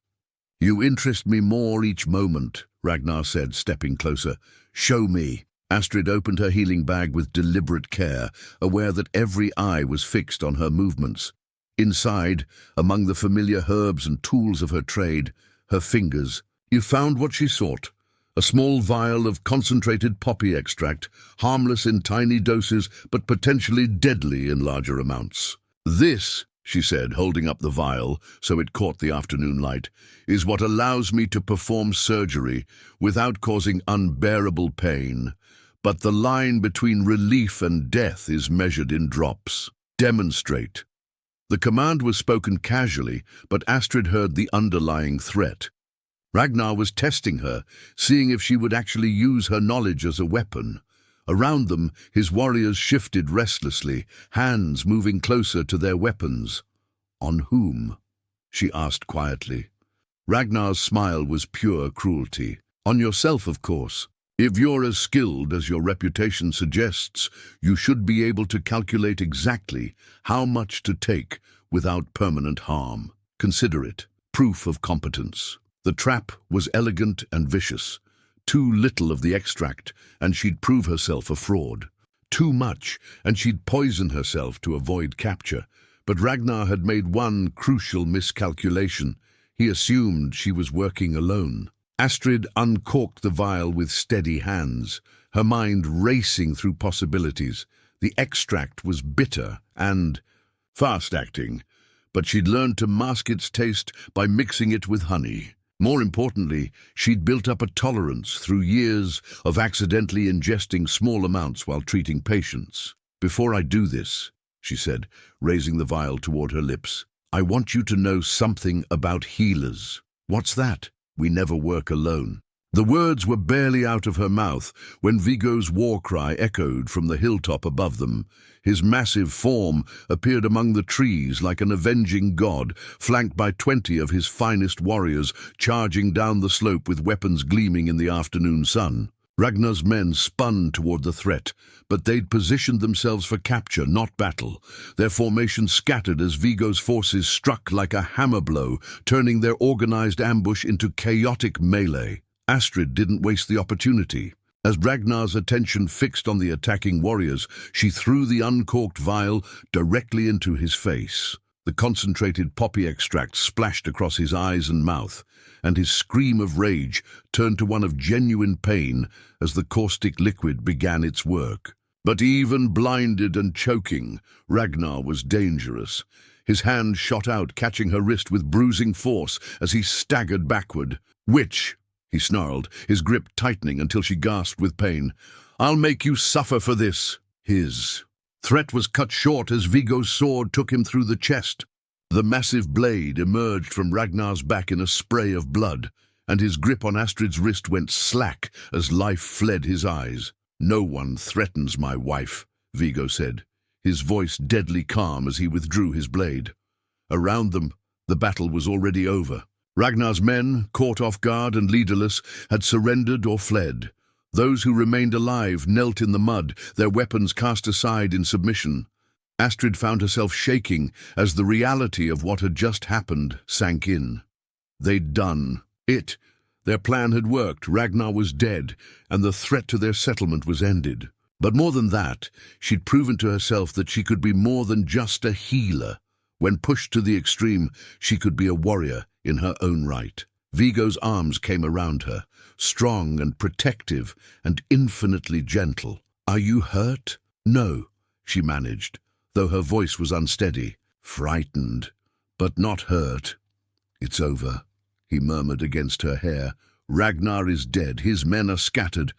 "You interest me more each moment," Ragnar said, stepping closer. "Show me." Astrid opened her healing bag with deliberate care, aware that every eye was fixed on her movements. Inside, among the familiar herbs and tools of her trade, her fingers. You found what she sought. A small vial of concentrated poppy extract, harmless in tiny doses, but potentially deadly in larger amounts. "This," she said, holding up the vial so it caught the afternoon light, "is what allows me to perform surgery without causing unbearable pain. But the line between relief and death is measured in drops. Demonstrate." The command was spoken casually, but Astrid heard the underlying threat. Ragnar was testing her, seeing if she would actually use her knowledge as a weapon. Around them, his warriors shifted restlessly, hands moving closer to their weapons. "On whom?" she asked quietly. Ragnar's smile was pure cruelty. "On yourself, of course. If you're as skilled as your reputation suggests, you should be able to calculate exactly how much to take without permanent harm. Consider it proof of competence." The trap was elegant and vicious. Too little of the extract, and she'd prove herself a fraud. Too much, and she'd poison herself to avoid capture. But Ragnar had made one crucial miscalculation. He assumed she was working alone. Astrid uncorked the vial with steady hands, her mind racing through possibilities. The extract was bitter and fast-acting, but she'd learned to mask its taste by mixing it with honey. More importantly, she'd built up a tolerance through years of accidentally ingesting small amounts while treating patients. "Before I do this," she said, raising the vial toward her lips, "I want you to know something about healers." "What's that?" "We never work alone." The words were barely out of her mouth when Viggo's war cry echoed from the hilltop above them. His massive form appeared among the trees like an avenging god, flanked by 20 of his finest warriors charging down the slope with weapons gleaming in the afternoon sun. Ragnar's men spun toward the threat, but they'd positioned themselves for capture, not battle. Their formation scattered as Viggo's forces struck like a hammer blow, turning their organized ambush into chaotic melee. Astrid didn't waste the opportunity. As Ragnar's attention fixed on the attacking warriors, she threw the uncorked vial directly into his face. The concentrated poppy extract splashed across his eyes and mouth, and his scream of rage turned to one of genuine pain as the caustic liquid began its work. But even blinded and choking, Ragnar was dangerous. His hand shot out, catching her wrist with bruising force as he staggered backward. "Witch!" he snarled, his grip tightening until she gasped with pain. "I'll make you suffer for this." His threat was cut short as Viggo's sword took him through the chest. The massive blade emerged from Ragnar's back in a spray of blood, and his grip on Astrid's wrist went slack as life fled his eyes. "No one threatens my wife," Viggo said, his voice deadly calm as he withdrew his blade. Around them, the battle was already over. Ragnar's men, caught off guard and leaderless, had surrendered or fled. Those who remained alive knelt in the mud, their weapons cast aside in submission. Astrid found herself shaking as the reality of what had just happened sank in. They'd done it. Their plan had worked, Ragnar was dead, and the threat to their settlement was ended. But more than that, she'd proven to herself that she could be more than just a healer. When pushed to the extreme, she could be a warrior in her own right. Viggo's arms came around her, strong and protective and infinitely gentle. "Are you hurt?" "No," she managed, though her voice was unsteady. "Frightened, but not hurt." "It's over," he murmured against her hair. "Ragnar is dead, his men are scattered.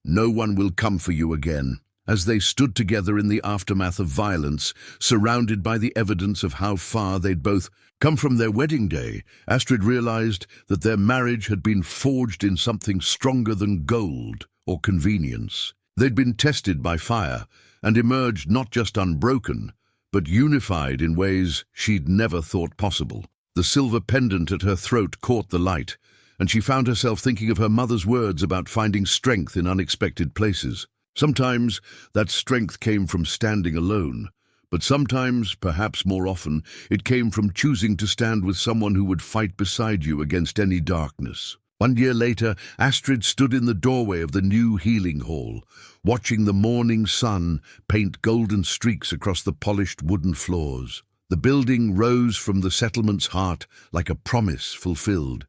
No one will come for you again." As they stood together in the aftermath of violence, surrounded by the evidence of how far they'd both come from their wedding day, Astrid realized that their marriage had been forged in something stronger than gold or convenience. They'd been tested by fire and emerged not just unbroken, but unified in ways she'd never thought possible. The silver pendant at her throat caught the light, and she found herself thinking of her mother's words about finding strength in unexpected places. Sometimes that strength came from standing alone, but sometimes, perhaps more often, it came from choosing to stand with someone who would fight beside you against any darkness. 1 year later, Astrid stood in the doorway of the new healing hall, watching the morning sun paint golden streaks across the polished wooden floors. The building rose from the settlement's heart like a promise fulfilled.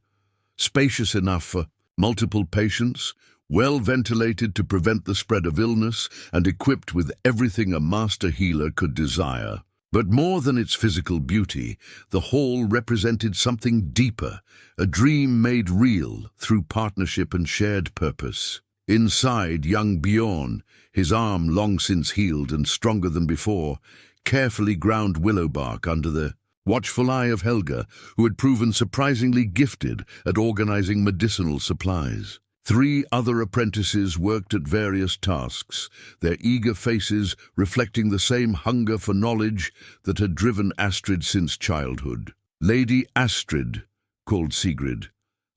Spacious enough for multiple patients, well ventilated to prevent the spread of illness, and equipped with everything a master healer could desire. But more than its physical beauty, the hall represented something deeper, a dream made real through partnership and shared purpose. Inside, young Bjorn, his arm long since healed and stronger than before, carefully ground willow bark under the watchful eye of Helga, who had proven surprisingly gifted at organizing medicinal supplies. 3 other apprentices worked at various tasks, their eager faces reflecting the same hunger for knowledge that had driven Astrid since childhood. Lady Astrid, called Sigrid,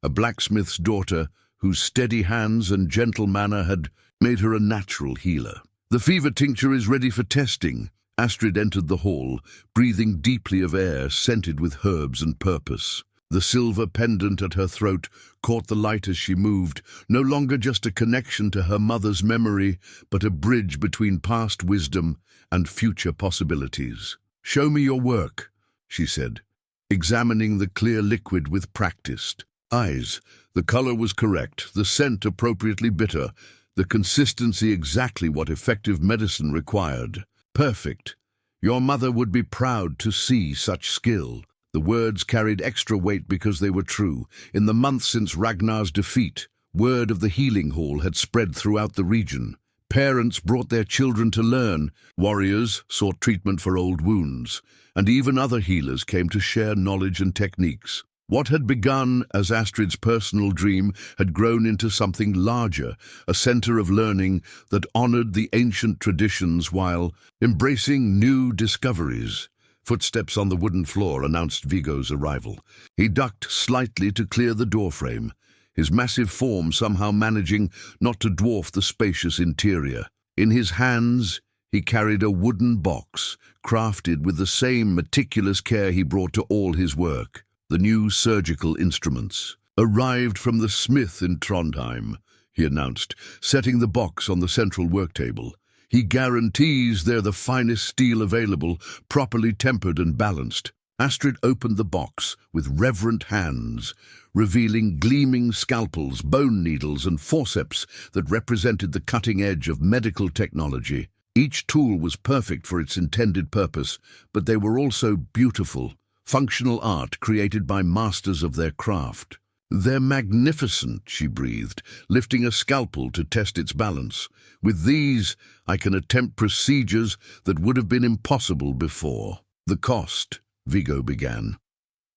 a blacksmith's daughter whose steady hands and gentle manner had made her a natural healer. "The fever tincture is ready for testing." Astrid entered the hall, breathing deeply of air scented with herbs and purpose. The silver pendant at her throat caught the light as she moved, no longer just a connection to her mother's memory, but a bridge between past wisdom and future possibilities. "Show me your work," she said, examining the clear liquid with practiced eyes. The color was correct, the scent appropriately bitter, the consistency exactly what effective medicine required. Perfect. Your mother would be proud to see such skill. The words carried extra weight because they were true. In the months since Ragnar's defeat, word of the healing hall had spread throughout the region. Parents brought their children to learn, warriors sought treatment for old wounds, and even other healers came to share knowledge and techniques. What had begun as Astrid's personal dream had grown into something larger, a center of learning that honored the ancient traditions while embracing new discoveries. Footsteps on the wooden floor announced Viggo's arrival. He ducked slightly to clear the doorframe, his massive form somehow managing not to dwarf the spacious interior. In his hands, he carried a wooden box, crafted with the same meticulous care he brought to all his work. The new surgical instruments arrived from the smith in Trondheim, he announced, setting the box on the central work table. He guarantees they're the finest steel available, properly tempered and balanced. Astrid opened the box with reverent hands, revealing gleaming scalpels, bone needles and forceps that represented the cutting edge of medical technology. Each tool was perfect for its intended purpose, but they were also beautiful. Functional art created by masters of their craft. "They're magnificent," she breathed, lifting a scalpel to test its balance. "With these, I can attempt procedures that would have been impossible before." "The cost," Viggo began.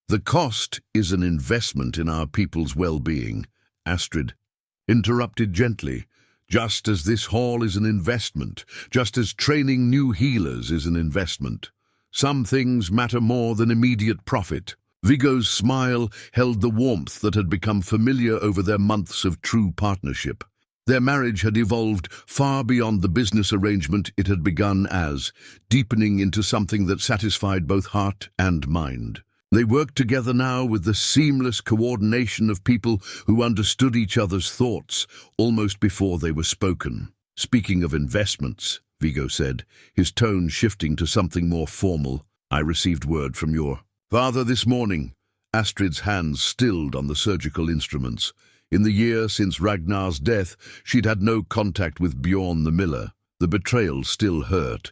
"The cost is an investment in our people's well-being," Astrid interrupted gently. "Just as this hall is an investment, just as training new healers is an investment. Some things matter more than immediate profit." Viggo's smile held the warmth that had become familiar over their months of true partnership. Their marriage had evolved far beyond the business arrangement it had begun as, deepening into something that satisfied both heart and mind. They worked together now with the seamless coordination of people who understood each other's thoughts almost before they were spoken. "Speaking of investments," Viggo said, his tone shifting to something more formal, "I received word from your father this morning." Astrid's hands stilled on the surgical instruments. In the year since Ragnar's death, she'd had no contact with Bjorn the miller. The betrayal still hurt,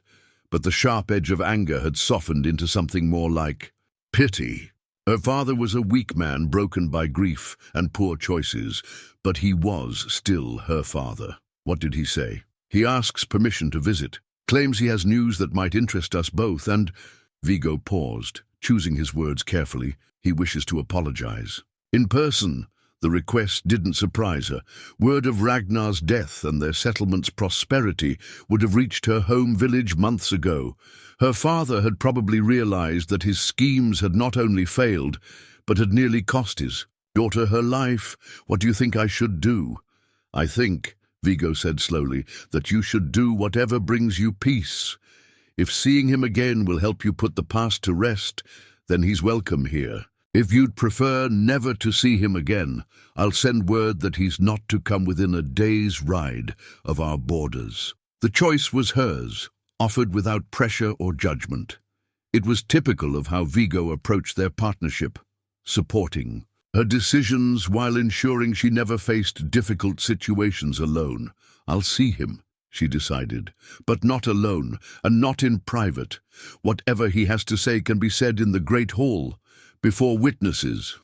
but the sharp edge of anger had softened into something more like pity. Her father was a weak man broken by grief and poor choices, but he was still her father. "What did he say?" "He asks permission to visit, claims he has news that might interest us both, and—" Viggo paused, choosing his words carefully. "He wishes to apologize." In person, the request didn't surprise her. Word of Ragnar's death and their settlement's prosperity would have reached her home village months ago. Her father had probably realized that his schemes had not only failed, but had nearly cost his daughter her life. "What do you think I should do?" "I think," Viggo said slowly, "that you should do whatever brings you peace. If seeing him again will help you put the past to rest, then he's welcome here. If you'd prefer never to see him again, I'll send word that he's not to come within a day's ride of our borders." The choice was hers, offered without pressure or judgment. It was typical of how Viggo approached their partnership, supporting her decisions while ensuring she never faced difficult situations alone. "I'll see him," she decided, "but not alone, and not in private. Whatever he has to say can be said in the Great Hall, before witnesses."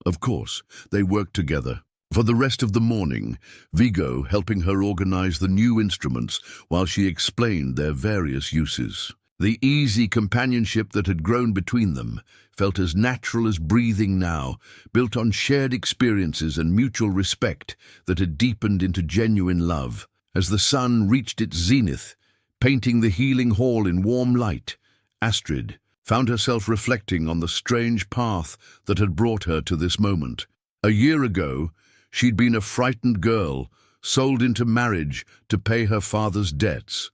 Of course, they worked together. For the rest of the morning, Viggo helping her organize the new instruments while she explained their various uses. The easy companionship that had grown between them felt as natural as breathing now, built on shared experiences and mutual respect that had deepened into genuine love. As the sun reached its zenith, painting the healing hall in warm light, Astrid found herself reflecting on the strange path that had brought her to this moment. A year ago, she'd been a frightened girl, sold into marriage to pay her father's debts.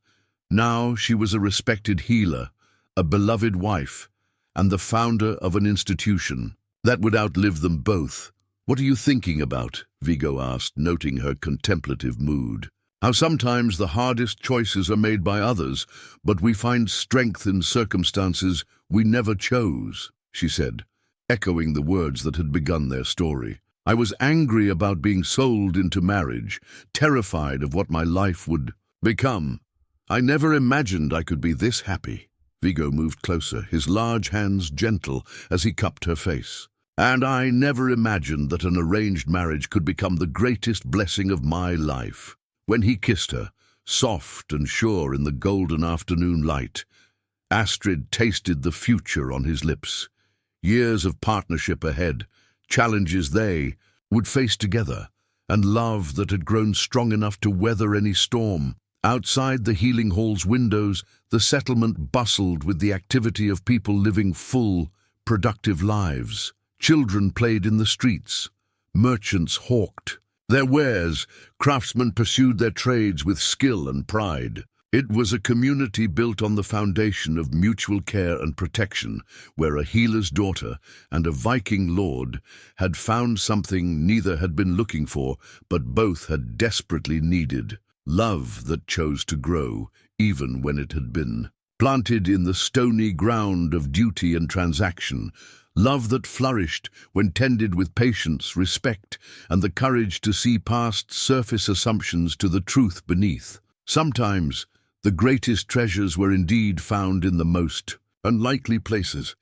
Now she was a respected healer, a beloved wife, and the founder of an institution. That would outlive them both. What are you thinking about? Viggo asked, noting her contemplative mood. How sometimes the hardest choices are made by others, but we find strength in circumstances we never chose, she said, echoing the words that had begun their story. I was angry about being sold into marriage, terrified of what my life would become. I never imagined I could be this happy. Viggo moved closer, his large hands gentle as he cupped her face. And I never imagined that an arranged marriage could become the greatest blessing of my life. When he kissed her, soft and sure in the golden afternoon light, Astrid tasted the future on his lips. Years of partnership ahead, challenges they would face together, and love that had grown strong enough to weather any storm. Outside the healing hall's windows, the settlement bustled with the activity of people living full, productive lives. Children played in the streets. Merchants hawked their wares. Craftsmen pursued their trades with skill and pride. It was a community built on the foundation of mutual care and protection, where a healer's daughter and a Viking lord had found something neither had been looking for, but both had desperately needed. Love that chose to grow, even when it had been planted in the stony ground of duty and transaction. Love that flourished when tended with patience, respect, and the courage to see past surface assumptions to the truth beneath. Sometimes, the greatest treasures were indeed found in the most unlikely places.